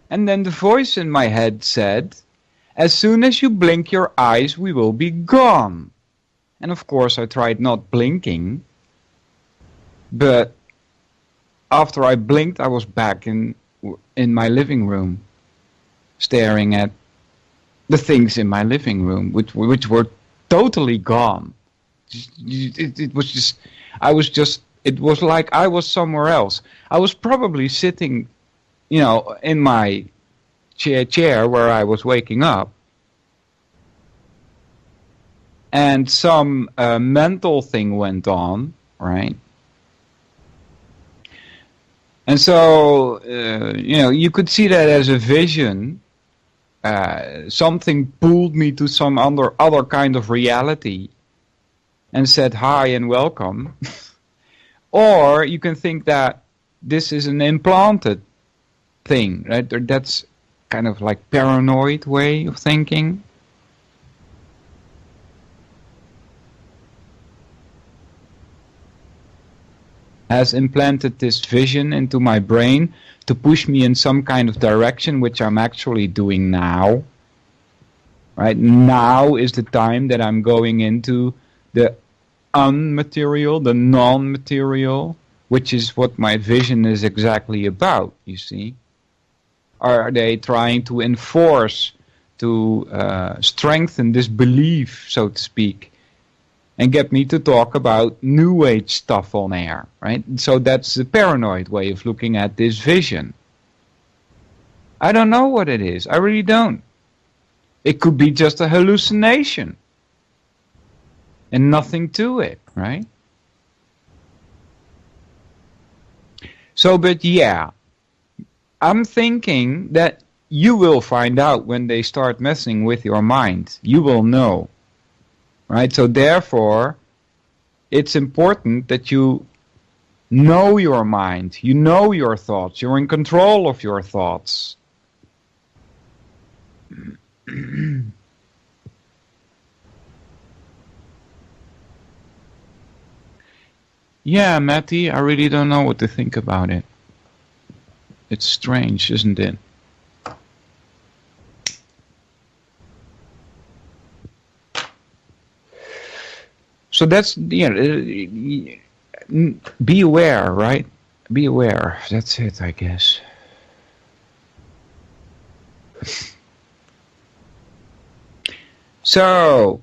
Speaker 6: And then the voice in my head said, "As soon as you blink your eyes, we will be gone." And of course I tried not blinking, but after I blinked I was back in my living room, staring at the things in my living room, which were totally gone. It was like I was somewhere else. I was probably sitting, in my chair where I was waking up. And some mental thing went on, right? And so, you could see that as a vision. Something pulled me to some other kind of reality and said hi and welcome. Or you can think that this is an implanted thing, right? That's kind of like paranoid way of thinking. has implanted this vision into my brain to push me in some kind of direction, which I'm actually doing now. Right now is the time that I'm going into the unmaterial, the non-material, which is what my vision is exactly about, you see. Are they trying to enforce, to strengthen this belief, so to speak, and get me to talk about New Age stuff on air, right? So that's the paranoid way of looking at this vision. I don't know what it is. I really don't. It could be just a hallucination and nothing to it, right? So, but yeah, I'm thinking that you will find out when they start messing with your mind. You will know, right? So therefore, it's important that you know your mind, you know your thoughts, you're in control of your thoughts. Yeah, Matty, I really don't know what to think about it. It's strange, isn't it? So that's, be aware, right? Be aware. That's it, I guess. So,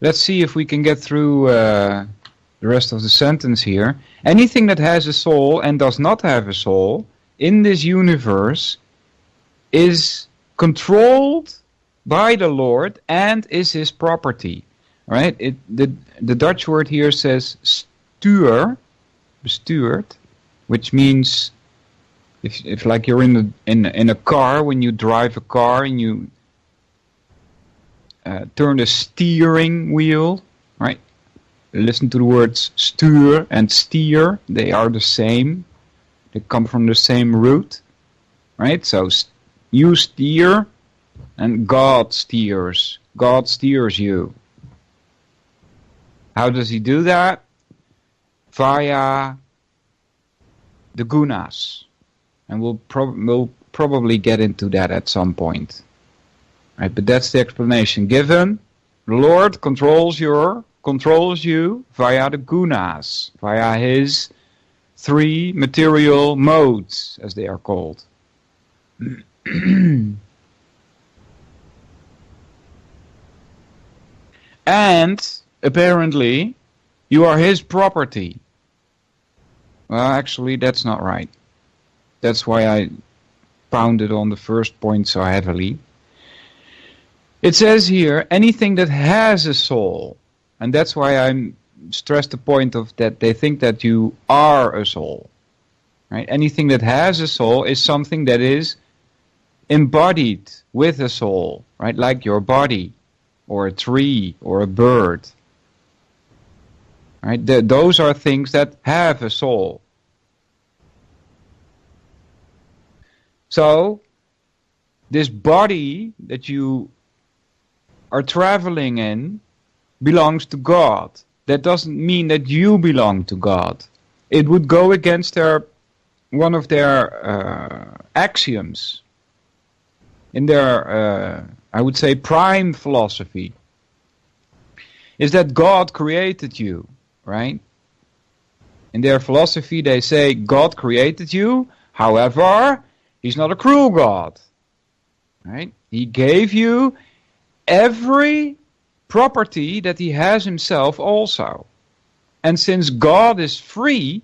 Speaker 6: let's see if we can get through the rest of the sentence here. Anything that has a soul and does not have a soul in this universe is controlled by the Lord and is his property. Right? The Dutch word here says stuur, bestuurd, which means if like you're in a car, when you drive a car and you turn the steering wheel, right? Listen to the words stuur and steer. They are the same. They come from the same root, right? So you steer and God steers. God steers you. How does he do that? Via the gunas. And we'll probably get into that at some point. Right, but that's the explanation given. The Lord controls you via the gunas, via his 3 material modes, as they are called. And apparently, you are his property. Well, actually, that's not right. That's why I pounded on the first point so heavily. It says here, anything that has a soul, and that's why I stress the point of that they think that you are a soul. Right? Anything that has a soul is something that is embodied with a soul, right? Like your body, or a tree, or a bird. Right? Those are things that have a soul. So, this body that you are traveling in belongs to God. That doesn't mean that you belong to God. It would go against one of their axioms in their, I would say, prime philosophy, is that God created you, right? In their philosophy, they say God created you, however, he's not a cruel God, right? He gave you every property that he has himself also. And since God is free,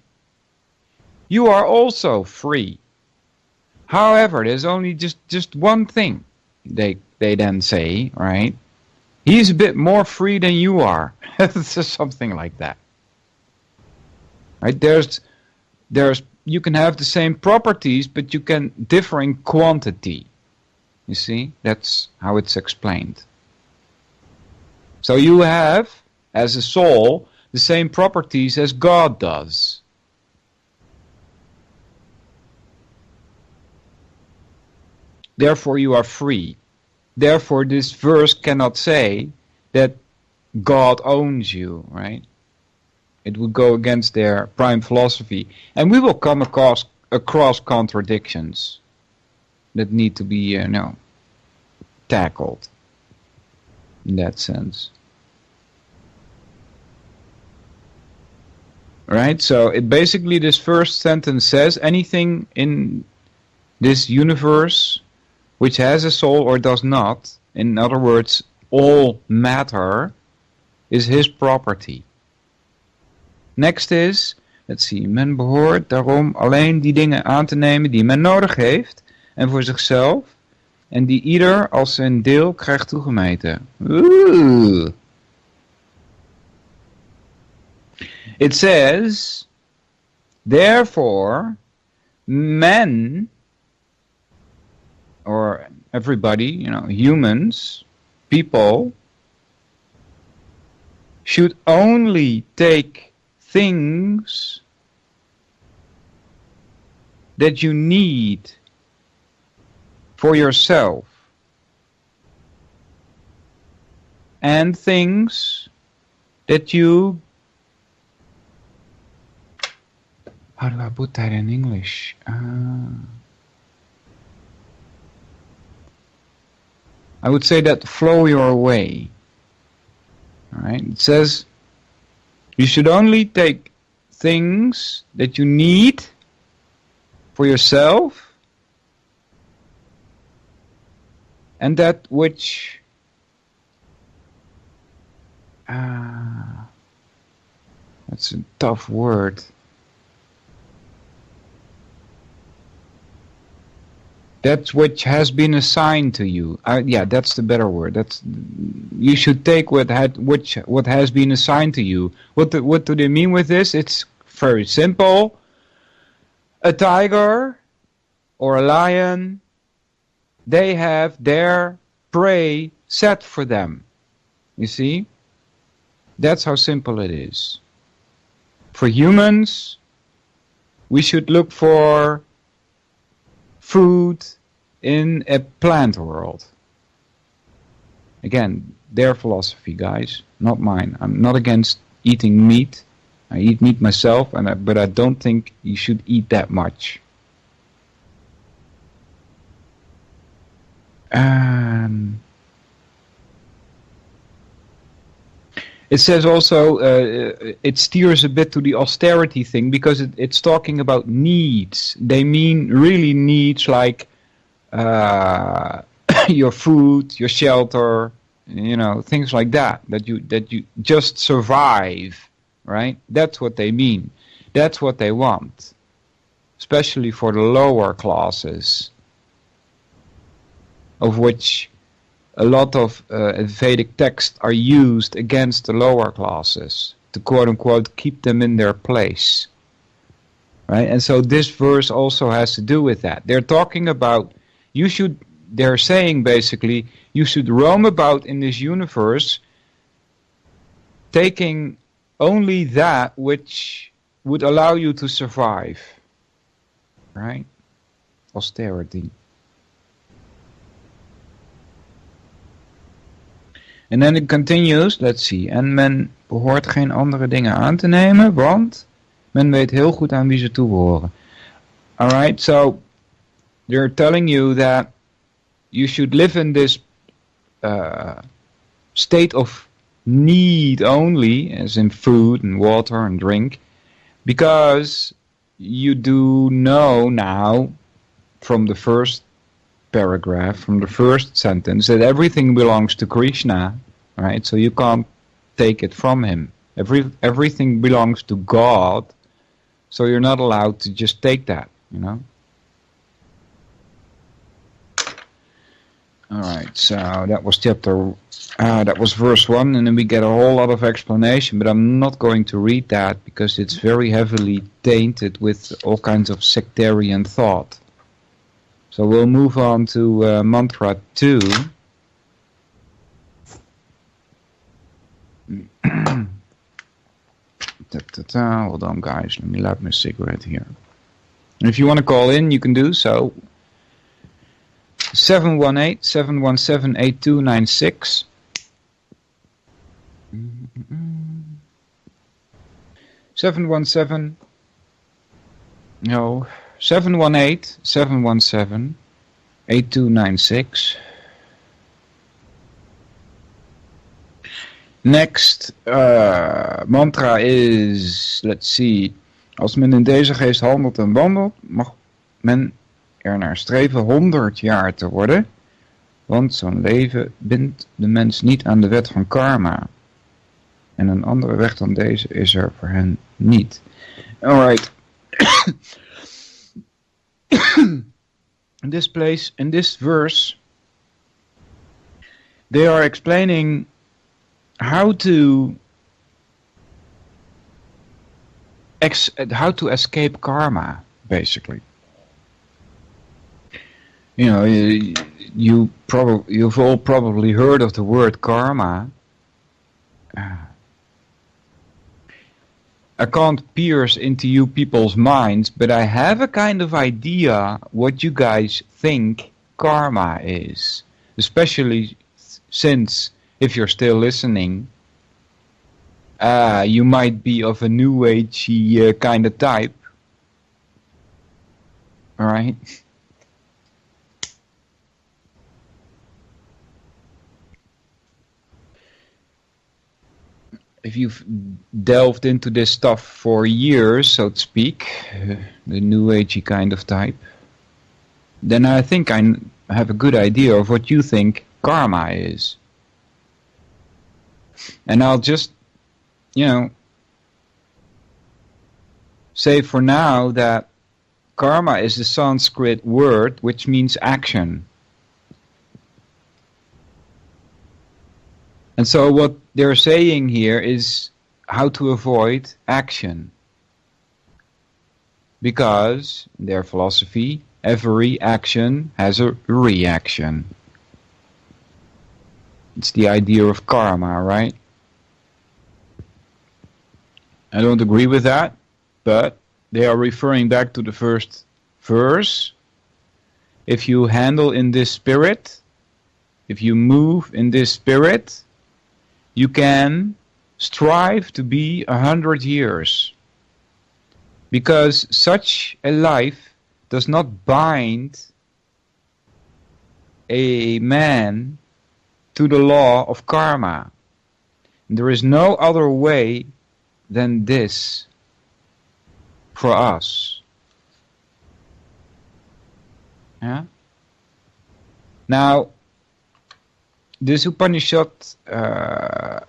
Speaker 6: you are also free. However, there's only just one thing, they then say, right? He's a bit more free than you are. Something like that. Right? There's you can have the same properties, but you can differ in quantity. You see? That's how it's explained. So you have, as a soul, the same properties as God does. Therefore you are free. Therefore this verse cannot say that God owns you, right? It would go against their prime philosophy. And we will come across contradictions that need to be tackled in that sense. Right? So it basically, this first sentence says anything in this universe which has a soul or does not, in other words, all matter, is his property. Next is, let's see, men behoort daarom alleen die dingen aan te nemen die men nodig heeft en voor zichzelf en die ieder als zijn deel krijgt toegemeten. Ooh. It says, therefore, men, or everybody, humans, people, should only take things that you need for yourself and things that you, how do I put that in English? I would say that flow your way. Alright, it says you should only take things that you need for yourself and that which that's a tough word. That which has been assigned to you. Yeah, that's the better word. You should take what has been assigned to you. What do they mean with this? It's very simple. A tiger or a lion, they have their prey set for them. You see? That's how simple it is. For humans, we should look for food in a plant world. Again, their philosophy, guys, not mine. I'm not against eating meat. I eat meat myself, but I don't think you should eat that much. It says also, it steers a bit to the austerity thing because it's talking about needs. They mean really needs like your food, your shelter, things like that you just survive, right? That's what they mean. That's what they want, especially for the lower classes, of which a lot of Vedic texts are used against the lower classes to quote-unquote keep them in their place. Right? And so this verse also has to do with that. They're talking about, they're saying basically, you should roam about in this universe taking only that which would allow you to survive. Right? Austerity. And then it continues, let's see, en men behoort geen andere dingen aan te nemen, want men weet heel goed aan wie ze toebehoren. Alright, so they're telling you that you should live in this state of need only, as in food and water and drink, because you do know now from the first paragraph, from the first sentence, that everything belongs to Krishna, right? So you can't take it from him. Everything belongs to God, so you're not allowed to just take that, Alright, so that was that was verse 1, and then we get a whole lot of explanation, but I'm not going to read that because it's very heavily tainted with all kinds of sectarian thought. So we'll move on to mantra 2. Hold on, guys. Let me light my cigarette here. And if you want to call in, you can do so. 718-717-8296. Mm-mm. 717. No. 718-717-8296. Next mantra is, let's see. Als men in deze geest handelt en wandelt, mag men er naar streven 100 jaar te worden. Want zo'n leven bindt de mens niet aan de wet van karma. En een andere weg dan deze is er voor hen niet. Alright. In this place, in this verse, they are explaining how to escape karma, basically. You know, you've all probably heard of the word karma. I can't pierce into you people's minds, but I have a kind of idea what you guys think karma is. Especially since, if you're still listening, you might be of a new agey kind of type. Alright? If you've delved into this stuff for years, so to speak, the new agey kind of type, then I think I have a good idea of what you think karma is. And I'll just, say for now that karma is the Sanskrit word which means action. And so what they're saying here is how to avoid action. Because, in their philosophy, every action has a reaction. It's the idea of karma, right? I don't agree with that, but they are referring back to the first verse. If you handle in this spirit, if you move in this spirit, you can strive to be 100 years. Because such a life does not bind a man to the law of karma. There is no other way than this for us. Yeah? Now, this Upanishad, I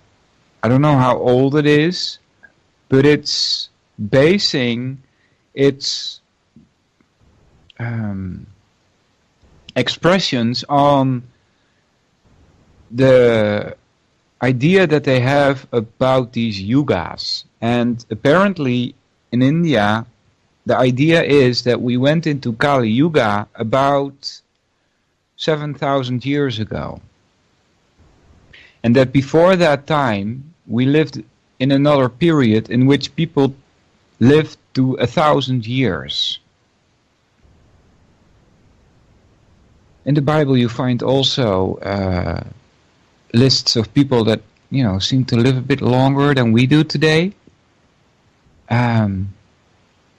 Speaker 6: don't know how old it is, but it's basing its expressions on the idea that they have about these yugas. And apparently in India, the idea is that we went into Kali Yuga about 7,000 years ago. And that before that time, we lived in another period in which people lived to 1,000 years. In the Bible you find also lists of people that, seem to live a bit longer than we do today. And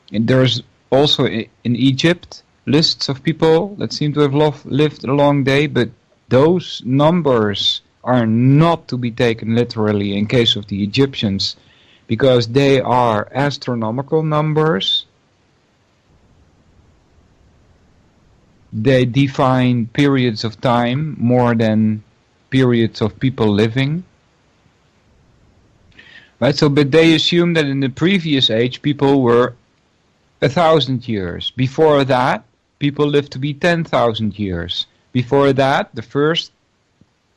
Speaker 6: there's also in Egypt lists of people that seem to have lived a long day, but those numbers are not to be taken literally in case of the Egyptians, because they are astronomical numbers. They define periods of time more than periods of people living. Right, so but they assume that in the previous age people were 1,000 years. Before that, people lived to be 10,000 years. Before that, the first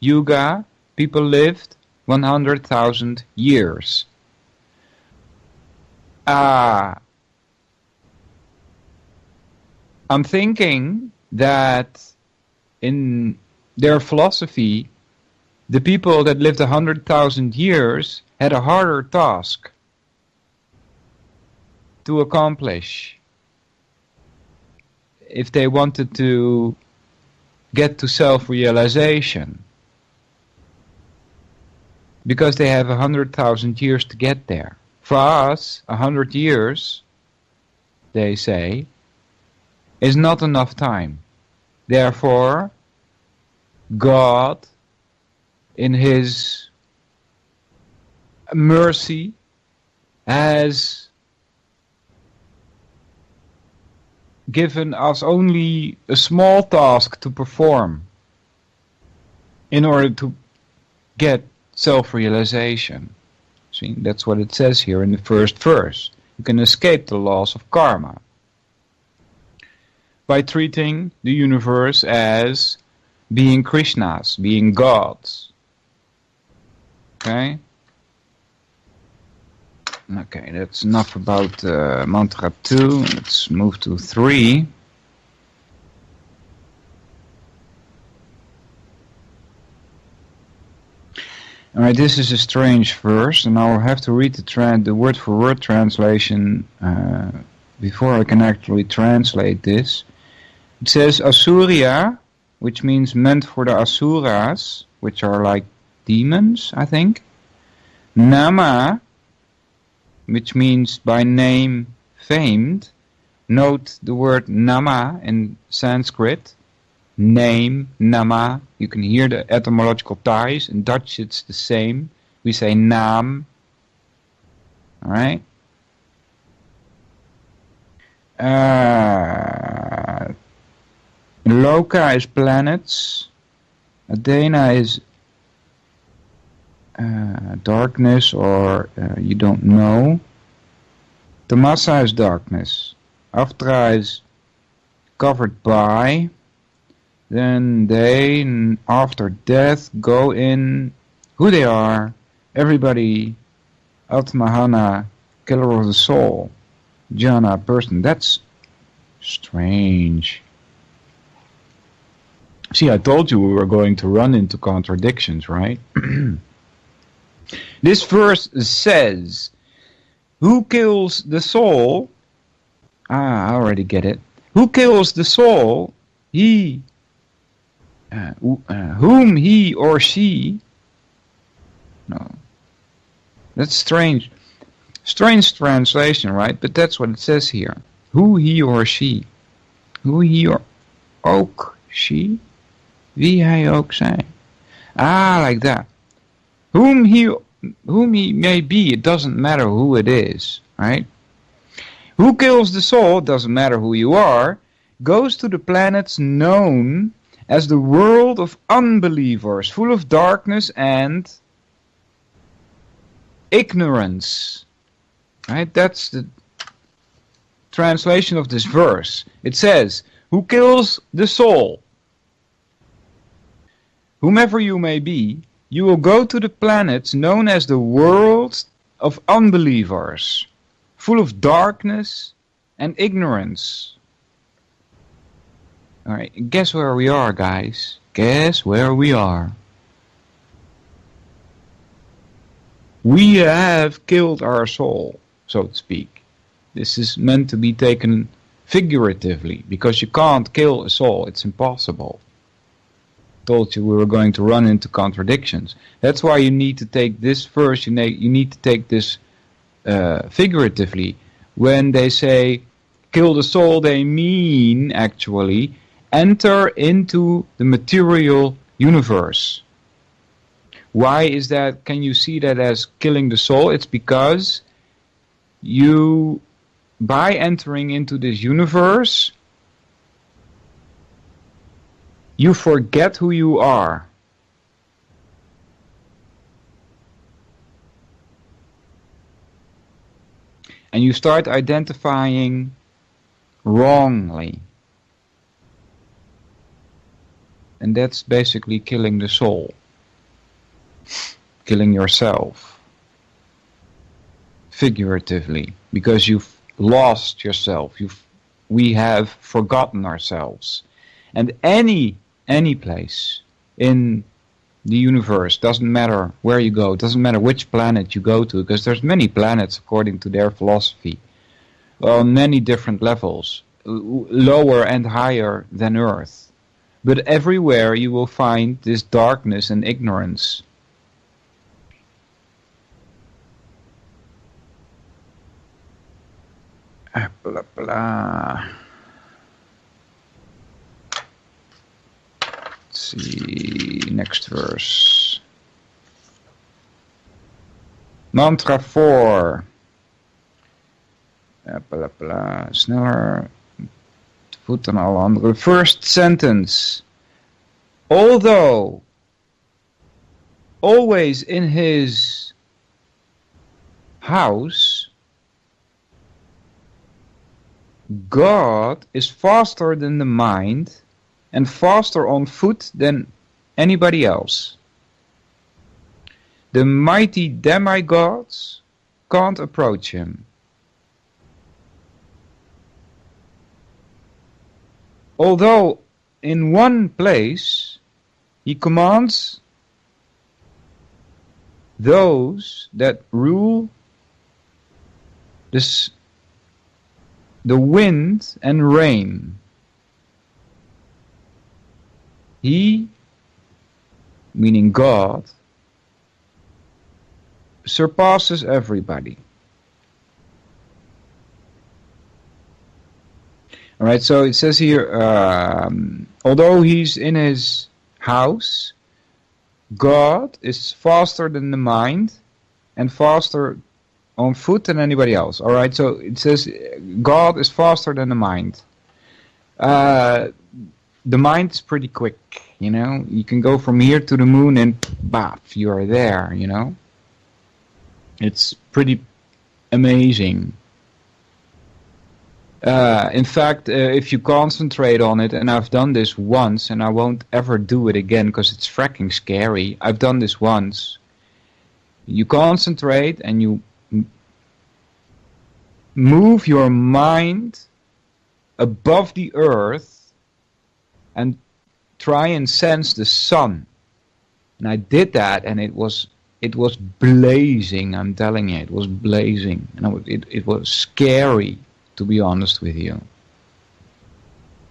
Speaker 6: Yuga, people lived 100,000 years. I'm thinking that in their philosophy, the people that lived 100,000 years had a harder task to accomplish if they wanted to get to self-realization. because they have 100,000 years to get there. For us, 100 years, they say, is not enough time. Therefore, God, in His mercy, has given us only a small task to perform in order to get self-realization. See, that's what it says here in the first verse. You can escape the laws of karma by treating the universe as being Krishnas, being gods. Okay? Okay, that's enough about mantra 2. Let's move to 3. Alright, this is a strange verse, and I'll have to read the word-for-word translation before I can actually translate this. It says Asurya, which means meant for the Asuras, which are like demons, I think. Nama, which means by name famed. Note the word Nama in Sanskrit. Name, Nama. You can hear the etymological ties. In Dutch it's the same. We say naam. Alright. Loka is planets. Adena is darkness, or you don't know. Tamasa is darkness. Aftra is covered by. Then they, after death, go in who they are. Everybody, Atmahana, killer of the soul. Jhana, person. That's strange. See, I told you we were going to run into contradictions, right? This verse says, who kills the soul? I already get it. Who kills the soul? He, whom he or she. No, that's strange. Strange translation, right? But that's what it says here. Who he or she. Hoe hier ook she. Wie hij ook zij. Ah, like that. Whom he may be, it doesn't matter who it is, right? Who kills the soul, doesn't matter who you are, goes to the planets known as the world of unbelievers, full of darkness and ignorance. Right? That's the translation of this verse. It says, who kills the soul? Whomever you may be, you will go to the planets known as the world of unbelievers, full of darkness and ignorance. Alright, guess where we are, guys? Guess where we are? We have killed our soul, so to speak. This is meant to be taken figuratively, because you can't kill a soul, it's impossible. Told you we were going to run into contradictions. That's why you need to take this verse, you need to take this figuratively. When they say kill the soul, they mean actually enter into the material universe. Why is that? Can you see that as killing the soul? It's because you, by entering into this universe, you forget who you are. And you start identifying wrongly. And that's basically killing the soul. Killing yourself. Figuratively. Because you've lost yourself. We have forgotten ourselves. And any place in the universe, doesn't matter where you go, doesn't matter which planet you go to, because there's many planets according to their philosophy, on many different levels, lower and higher than Earth. But everywhere you will find this darkness and ignorance. Blah, blah. Let's see, next verse. Mantra 4. Blah, blah. Sneller. Voet dan alle anderen. First sentence. Although always in his house, God is faster than the mind and faster on foot than anybody else. The mighty demigods can't approach him. Although in one place he commands those that rule the wind and rain. He, meaning God, surpasses everybody. All right, so it says here, although he's in his house, God is faster than the mind and faster on foot than anybody else. All right, so it says God is faster than the mind. The mind is pretty quick, you know. You can go from here to the moon and baf, you are there, you know. It's pretty amazing. In fact, if you concentrate on it, and I've done this once, and I won't ever do it again because it's fracking scary. I've done this once. You concentrate and you move your mind above the earth and try and sense the sun. And I did that, and it was blazing. I'm telling you, it was blazing, and it was scary, to be honest with you.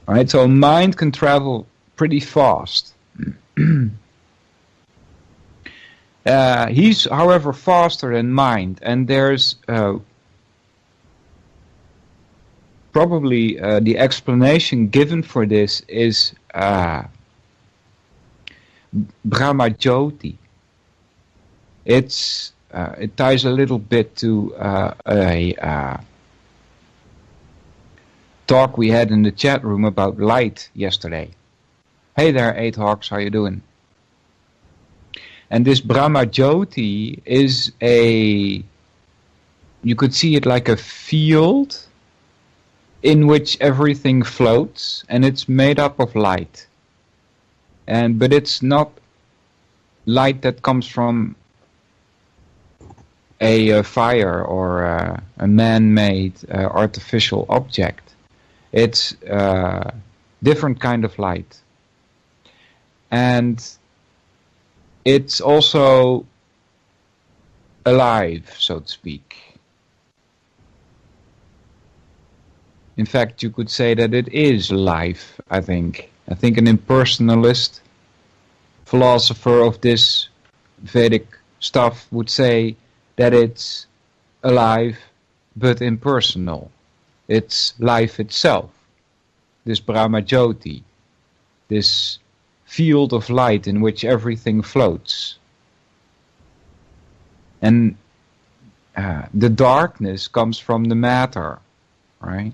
Speaker 6: All right, so mind can travel pretty fast. He's, however, faster than mind, and there's probably the explanation given for this is Brahmajyoti. It ties a little bit to a talk we had in the chat room about light yesterday. Hey there, 8 Hawks, how you doing? And this Brahmajyoti is you could see it like a field in which everything floats, and it's made up of light. But it's not light that comes from a fire or a man-made artificial object. It's different kind of light. And it's also alive, so to speak. In fact, you could say that it is life, I think. I think an impersonalist philosopher of this Vedic stuff would say that it's alive but impersonal. It's life itself, this Brahmajyoti, this field of light in which everything floats. And the darkness comes from the matter, right?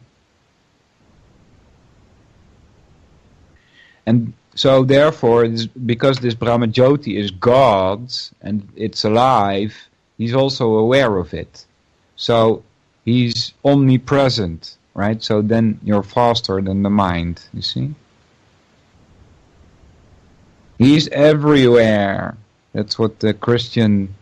Speaker 6: And so therefore, because this Brahmajyoti is God's and it's alive, he's also aware of it. So he's omnipresent, right? So then you're faster than the mind, you see? He's everywhere. That's what the Christian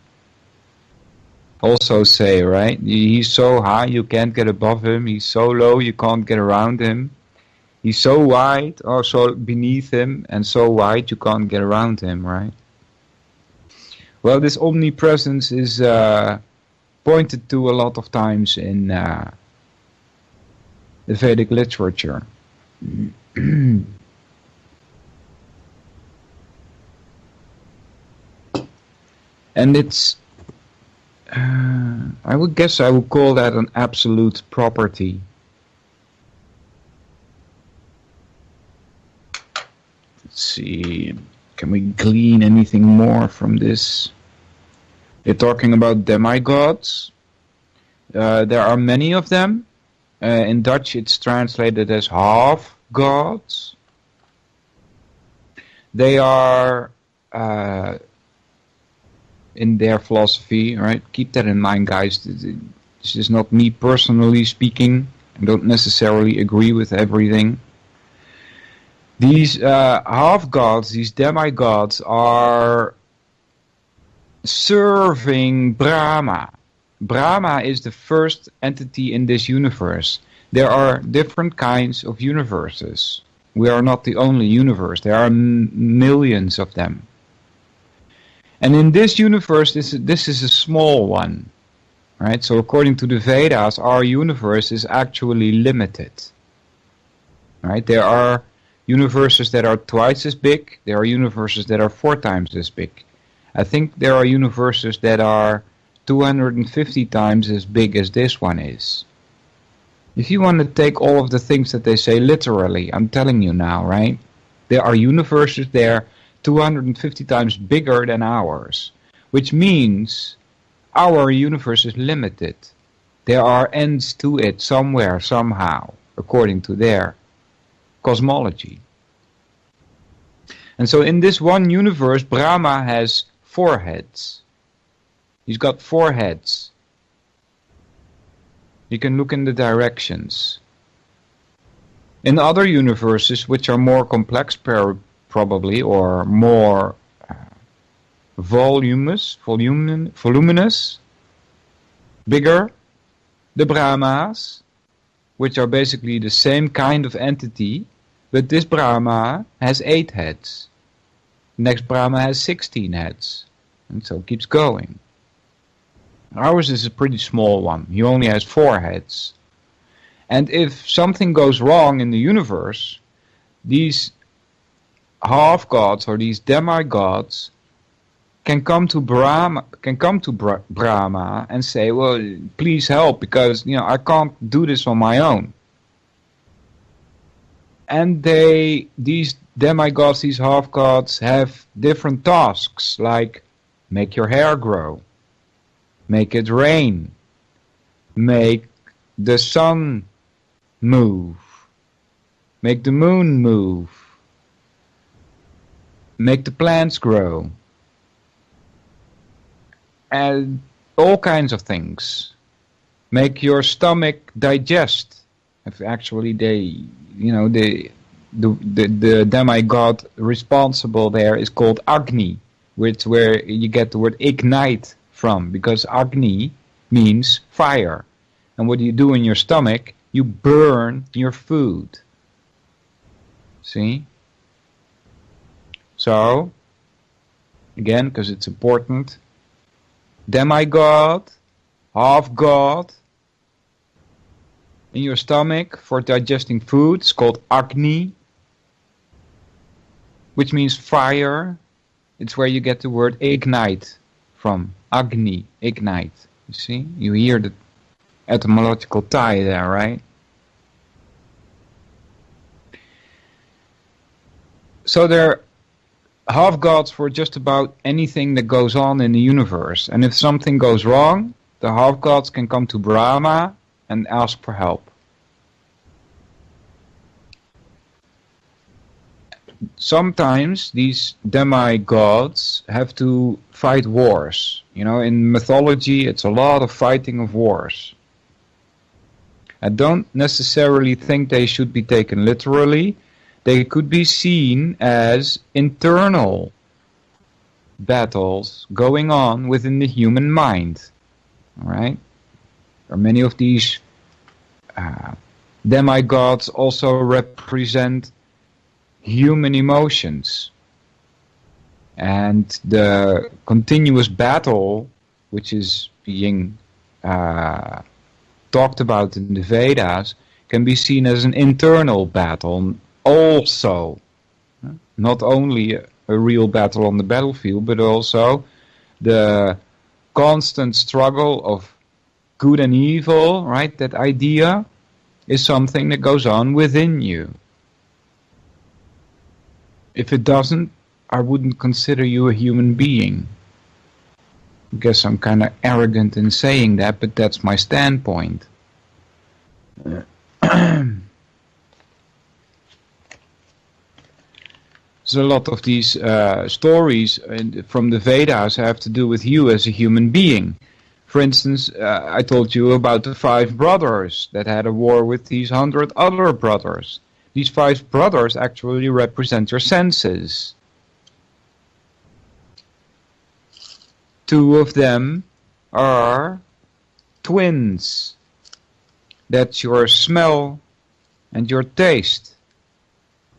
Speaker 6: also say, right? He's so high you can't get above him. He's so low you can't get around him. He's so wide, or so beneath him, and so wide you can't get around him, right? Well, this omnipresence is pointed to a lot of times in the Vedic literature. And it's, I would guess I would call that an absolute property. see. Can we glean anything more from this? They're talking about demigods. There are many of them. In Dutch it's translated as half gods. They are, in their philosophy, right? Keep that in mind, guys. This is not me personally speaking. I don't necessarily agree with everything. These half-gods, these demigods, are serving Brahma. Brahma is the first entity in this universe. There are different kinds of universes. We are not the only universe. There are millions of them. And in this universe, this is a small one. Right? So according to the Vedas, our universe is actually limited. Right? There are universes that are twice as big. There are universes that are 4 times as big. I think there are universes that are 250 times as big as this one is. If you want to take all of the things that they say literally, I'm telling you now, right? There are universes there 250 times bigger than ours, which means our universe is limited. There are ends to it somewhere, somehow, according to their cosmology. And so in this one universe, Brahma has 4 heads. He's got 4 heads. You can look in the directions. In other universes, which are more complex probably, or more voluminous, bigger, the Brahmas, which are basically the same kind of entity, but this Brahma has 8 heads. Next Brahma has 16 heads, and so it keeps going. Ours is a pretty small one. He only has 4 heads. And if something goes wrong in the universe, these half-gods or these demigods can come to Brahma and say, well, please help, because I can't do this on my own. And these demigods, these half-gods, have different tasks, like make your hair grow, make it rain, make the sun move, make the moon move, make the plants grow, and all kinds of things. Make your stomach digest. If actually the demigod responsible there is called Agni, which where you get the word ignite from, because Agni means fire. And what do you do in your stomach? You burn your food. See? So, again, because it's important, demigod, half-god, in your stomach for digesting food, it's called Agni, which means fire. It's where you get the word ignite from. Agni, ignite. You see? You hear the etymological tie there, right? So they're half-gods for just about anything that goes on in the universe. And if something goes wrong, the half-gods can come to Brahma and ask for help. Sometimes these demigods have to fight wars. In mythology, it's a lot of fighting of wars. I don't necessarily think they should be taken literally. They could be seen as internal battles going on within the human mind. Alright? Or many of these demigods also represent human emotions. And the continuous battle, which is being talked about in the Vedas, can be seen as an internal battle also. Not only a real battle on the battlefield, but also the constant struggle of good and evil, right? That idea is something that goes on within you. If it doesn't, I wouldn't consider you a human being. I guess I'm kind of arrogant in saying that, but that's my standpoint. So a lot of these stories from the Vedas have to do with you as a human being. For instance, I told you about the 5 brothers that had a war with these 100 other brothers. These 5 brothers actually represent your senses. 2 of them are twins. That's your smell and your taste.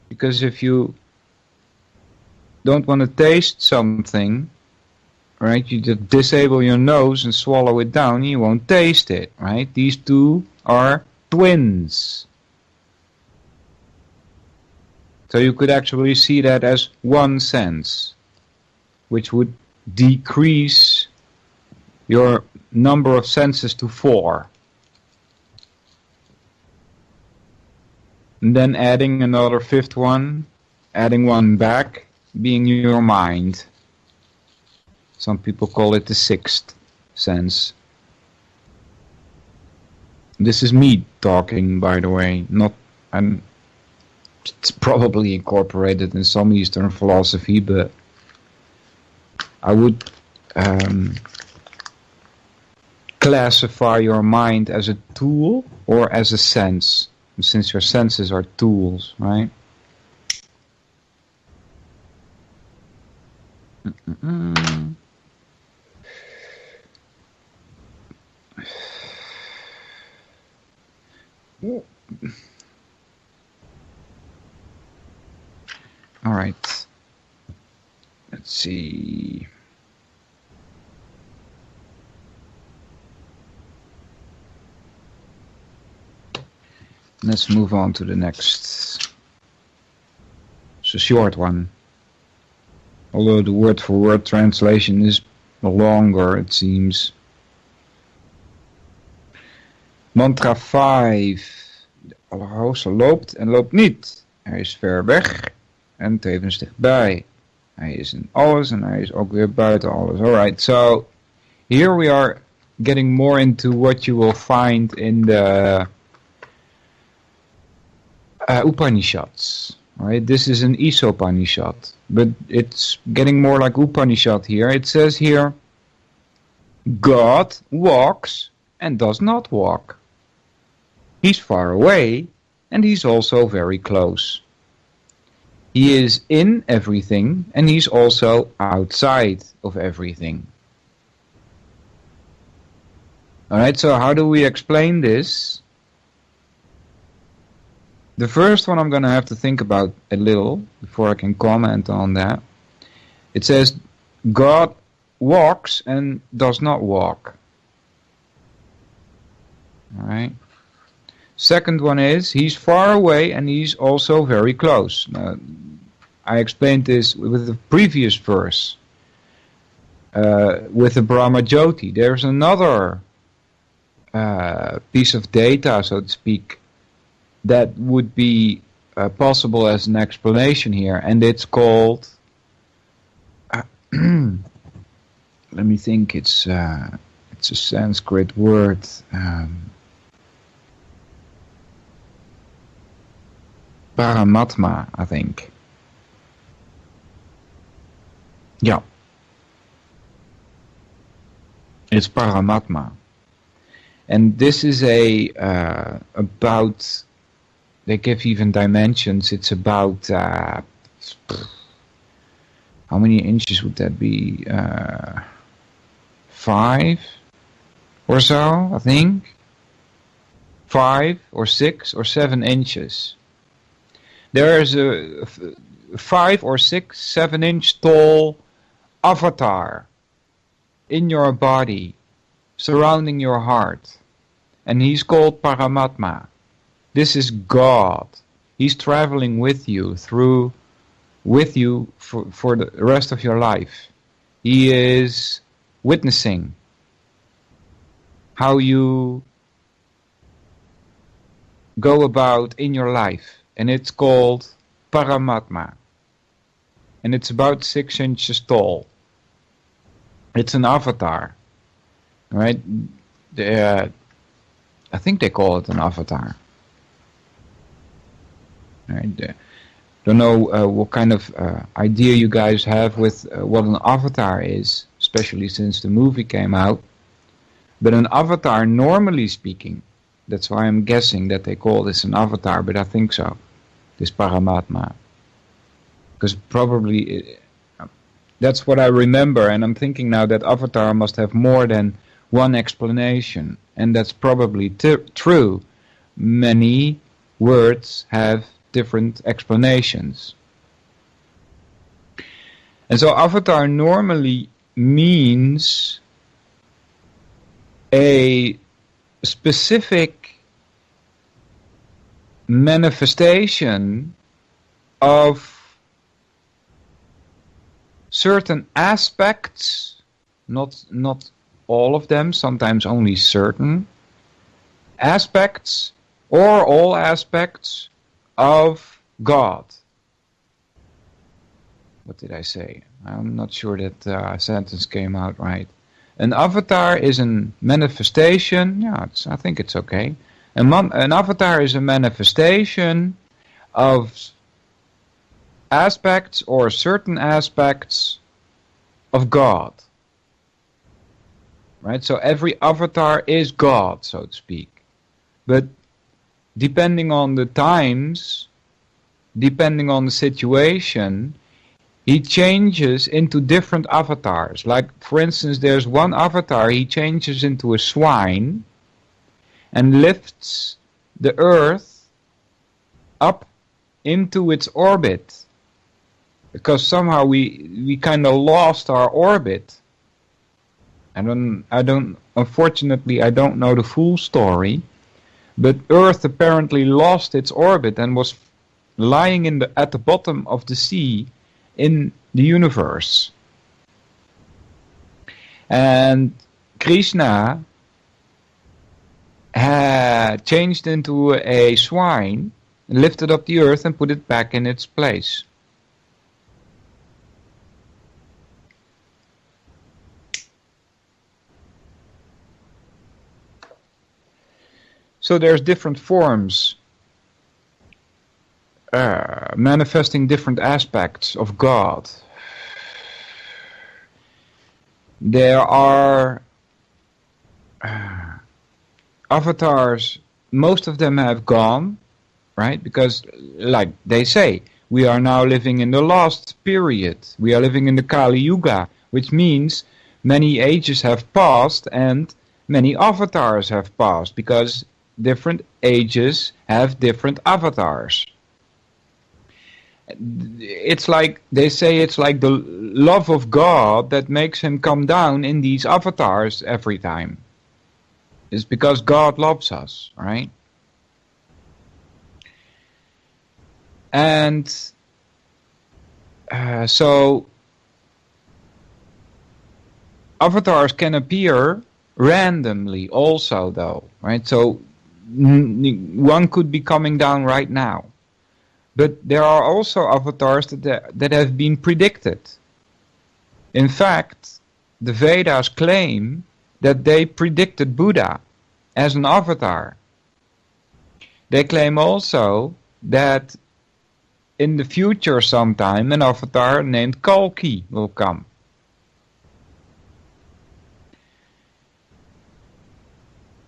Speaker 6: Because if you don't want to taste something, right, you just disable your nose and swallow it down, you won't taste it, right? These 2 are twins. So you could actually see that as one sense, which would decrease your number of senses to 4. And then adding another 5th one, adding one back, being your mind. Some people call it the 6th sense. This is me talking, by the way, it's probably incorporated in some Eastern philosophy, but I would classify your mind as a tool or as a sense, since your senses are tools, right? All right. Let's see. Let's move on to the next. It's a short one. Although the word-for-word translation is longer, it seems. Mantra 5. De Allerhoogste loopt en loopt niet. Hij is ver weg en tevens dichtbij. Hij is in alles en hij is ook weer buiten alles. Alright, so here we are getting more into what you will find in the Upanishads. Right? This is an Isopanishad, but it's getting more like Upanishad here. It says here, God walks and does not walk. He's far away and he's also very close. He is in everything and he's also outside of everything. Alright, so how do we explain this? The first one I'm going to have to think about a little before I can comment on that. It says, God walks and does not walk. Alright. Second one is, he's far away and he's also very close. Now, I explained this with the previous verse, with the Brahma Jyoti. There's another piece of data, so to speak, that would be possible as an explanation here, and it's called, let me think, it's a Sanskrit word, Paramatma, I think. Yeah. It's Paramatma. And this is about, they give even dimensions, it's about, how many inches would that be? 5 or so, I think. 5 or 6 or 7 inches. There is a 5 or 6, 7 inch tall avatar in your body, surrounding your heart. And he's called Paramatma. This is God. He's traveling with you for the rest of your life. He is witnessing how you go about in your life. And it's called Paramatma. and it's about 6 inches tall. It's an avatar, right? I think they call it an avatar. Right? Don't know what kind of idea you guys have with what an avatar is, especially since the movie came out. But an avatar, normally speaking, that's why I'm guessing that they call this an avatar, but I think so, this Paramatma. Because probably, that's what I remember, and I'm thinking now that avatar must have more than one explanation, and that's probably true. Many words have different explanations. And so avatar normally means a specific manifestation of certain aspects, not all of them, sometimes only certain aspects or all aspects of God. What did I say? I'm not sure that sentence came out right. An avatar is a manifestation. Yeah, I think it's okay. An avatar is a manifestation of aspects or certain aspects of God. Right? So every avatar is God, so to speak. But depending on the times, depending on the situation, he changes into different avatars. Like, for instance, there's one avatar, he changes into a swine and lifts the earth up into its orbit. Because somehow we kind of lost our orbit. Unfortunately, I don't know the full story, but Earth apparently lost its orbit and was lying at the bottom of the sea in the universe. And Krishna had changed into a swine, lifted up the earth and put it back in its place. So there's different forms manifesting different aspects of God. There are avatars, most of them have gone, right? Because, like they say, we are now living in the last period. We are living in the Kali Yuga, which means many ages have passed and many avatars have passed, because different ages have different avatars. It's like, they say it's like the love of God that makes him come down in these avatars every time. It's because God loves us, right? And so avatars can appear randomly also, though, right? So one could be coming down right now. But there are also avatars that have been predicted. In fact, the Vedas claim that they predicted Buddha as an avatar. They claim also that in the future sometime an avatar named Kalki will come.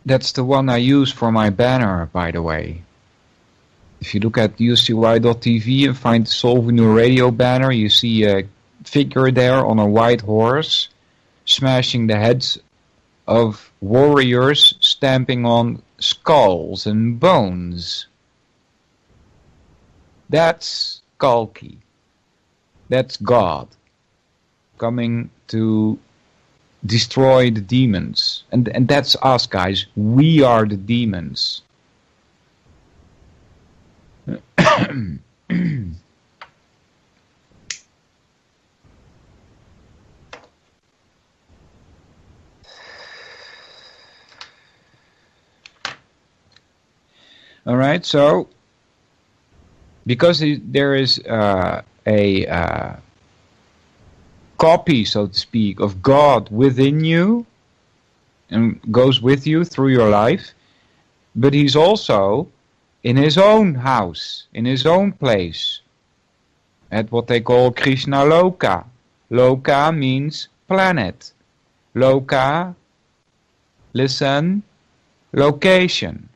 Speaker 6: That's the one I use for my banner, by the way. If you look at ucy.tv and find the Solvinur radio banner, you see a figure there on a white horse smashing the heads of warriors, stamping on skulls and bones. That's Kalki. That's God coming to destroy the demons. And that's us, guys. We are the demons. All right, so because there is a copy, so to speak, of God within you and goes with you through your life, but he's also in his own house, in his own place, at what they call Krishna Loka. Loka means planet. Loka, listen, location.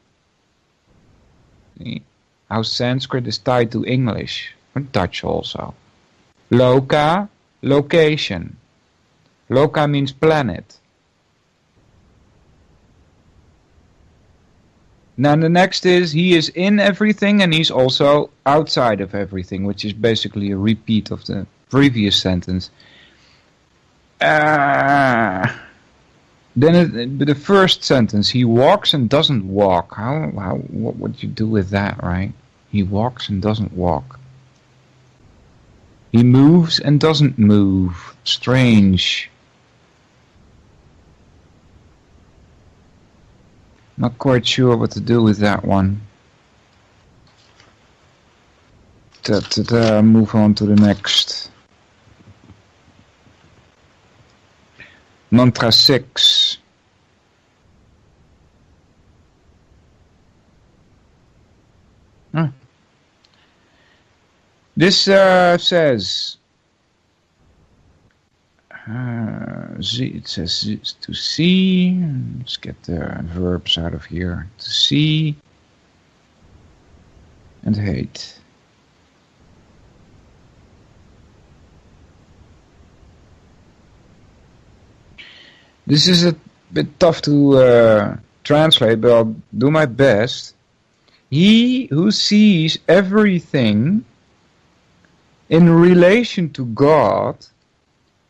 Speaker 6: See how Sanskrit is tied to English, or Dutch also. Loka, location. Loka means planet. Now the next is, he is in everything and he's also outside of everything, which is basically a repeat of the previous sentence. Then the first sentence, he walks and doesn't walk. What would you do with that, right? He walks and doesn't walk. He moves and doesn't move. Strange. Not quite sure what to do with that one. Move on to the next. Mantra 6. This says, it says to see. Let's get the verbs out of here. To see and hate. This is a bit tough to translate, but I'll do my best. He who sees everything in relation to God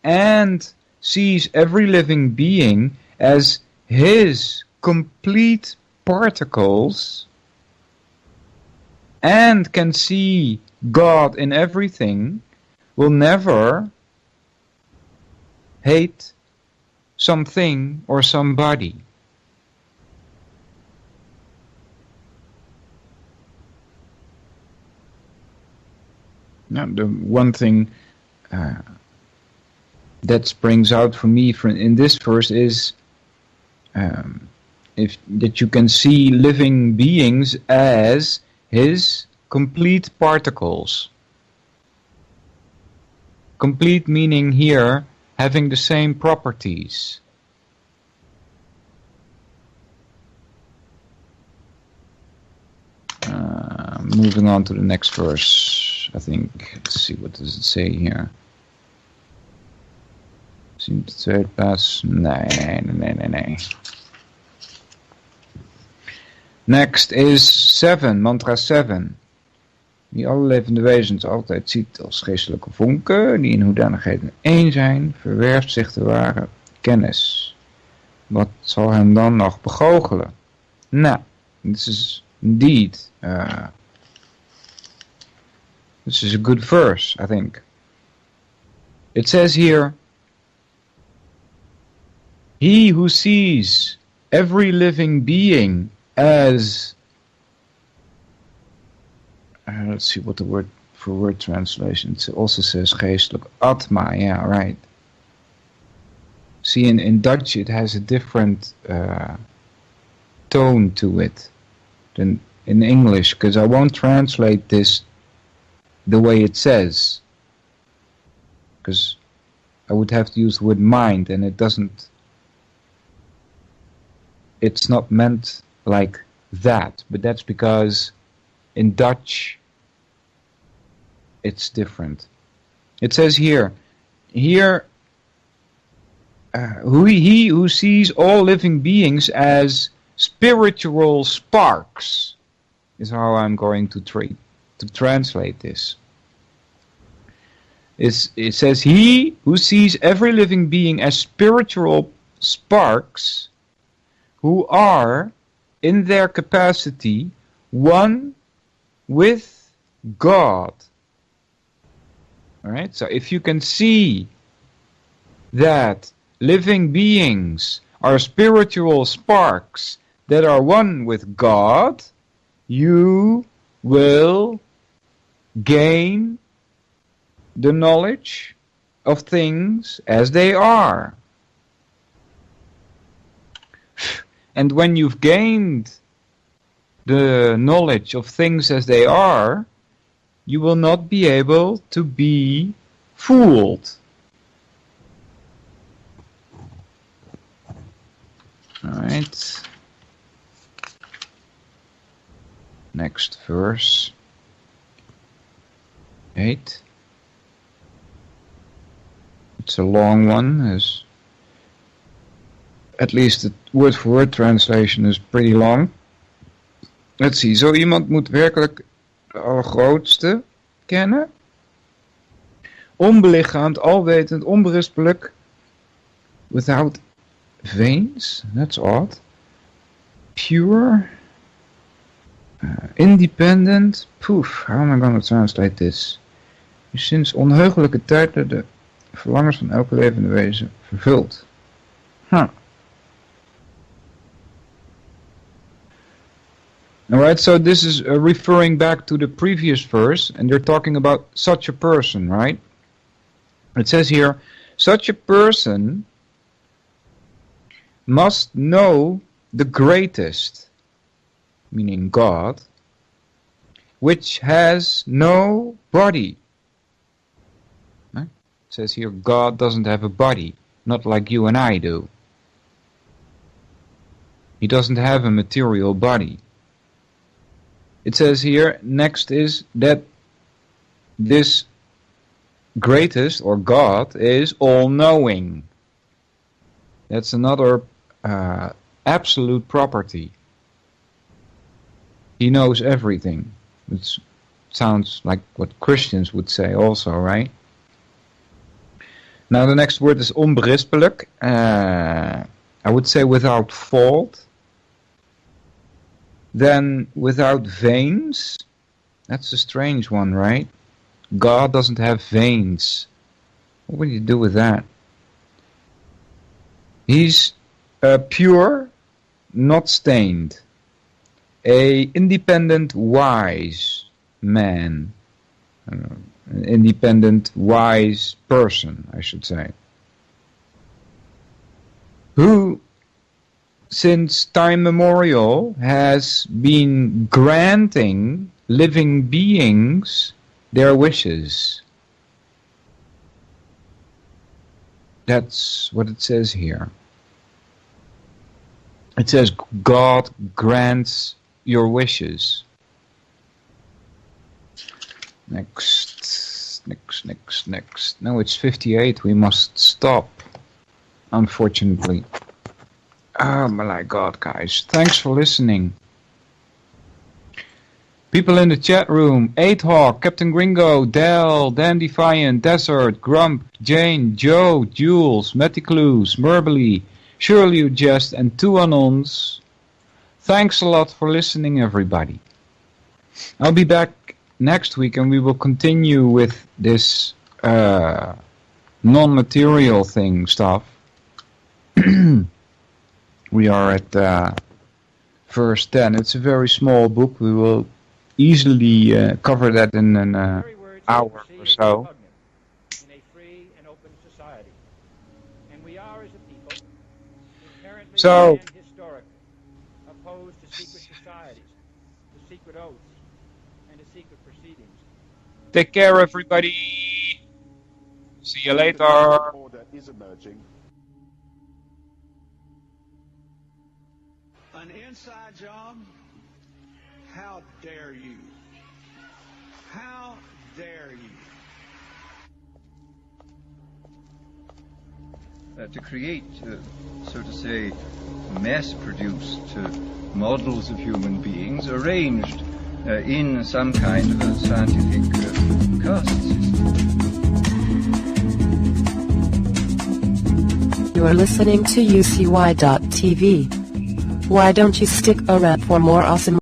Speaker 6: and sees every living being as his complete particles and can see God in everything will never hate something or somebody. Now, the one thing that springs out for me in this verse is that you can see living beings as his complete particles. Complete meaning here having the same properties. Moving on to the next verse, I think. Let's see, what does it say here? Seems to say pass. Nee. Next is 7, mantra 7. Die alle levende wezens altijd ziet als geestelijke vonken, die in hoedanigheden één zijn, verwerft zich de ware kennis. Wat zal hem dan nog begoochelen? Nou, this is indeed, this is a good verse, I think. It says here, he who sees every living being as, let's see what the word for word translation, it also says geestelijk atma, yeah, right. See, in Dutch it has a different tone to it than in English, because I won't translate this the way it says, because I would have to use the word mind, and it's not meant like that, but that's because in Dutch it's different. It says here, he who sees all living beings as spiritual sparks is how I'm going to translate this. It says, he who sees every living being as spiritual sparks who are in their capacity one with God. Alright, so if you can see that living beings are spiritual sparks that are one with God, you will gain the knowledge of things as they are. And when you've gained the knowledge of things as they are, you will not be able to be fooled. Alright. Next verse. 8. It's a long one, as at least the word-for-word translation is pretty long. Let's see, zo iemand moet werkelijk de Allergrootste kennen. Onbelichaamd, alwetend, onberispelijk, without veins, that's odd. Pure, independent, poof, how am I going to translate this? Die sinds onheugelijke tijden de verlangens van elke levende wezen vervult. Alright, so this is referring back to the previous verse, and they're talking about such a person, right? It says here, such a person must know the greatest, meaning God, which has no body. Right? It says here, God doesn't have a body, not like you and I do. He doesn't have a material body. It says here, next is that this greatest, or God, is all-knowing. That's another absolute property. He knows everything. It sounds like what Christians would say also, right? Now the next word is onberispelijk. I would say without fault. Then without veins. That's a strange one, right? God doesn't have veins. What would you do with that? He's pure, not stained. A independent, wise man. An independent, wise person, I should say. Who, since time memorial, has been granting living beings their wishes. That's what it says here. It says God grants your wishes. Next. No, it's 58. We must stop, unfortunately. Oh my God, guys. Thanks for listening. People in the chat room: 8Hawk, Captain Gringo, Del, Dan Defiant, Desert, Grump, Jane, Joe, Jules, Matty Clues, Murbly, Shirley You Jest, and 2 Anons. Thanks a lot for listening, everybody. I'll be back next week and we will continue with this non-material thing stuff. We are at verse 10. It's a very small book. We will easily cover that in an hour or so.
Speaker 7: In a free and open society. And we are, as a people, inherently and historically opposed to secret societies, to secret oaths, and to secret proceedings.
Speaker 6: Take care, everybody. See you later.
Speaker 2: Order is emerging.
Speaker 3: An inside job? How dare you? How dare you?
Speaker 4: To create, so to say, mass-produced models of human beings arranged in some kind of a scientific caste system.
Speaker 8: You are listening to UCY.tv. Why don't you stick around for more awesome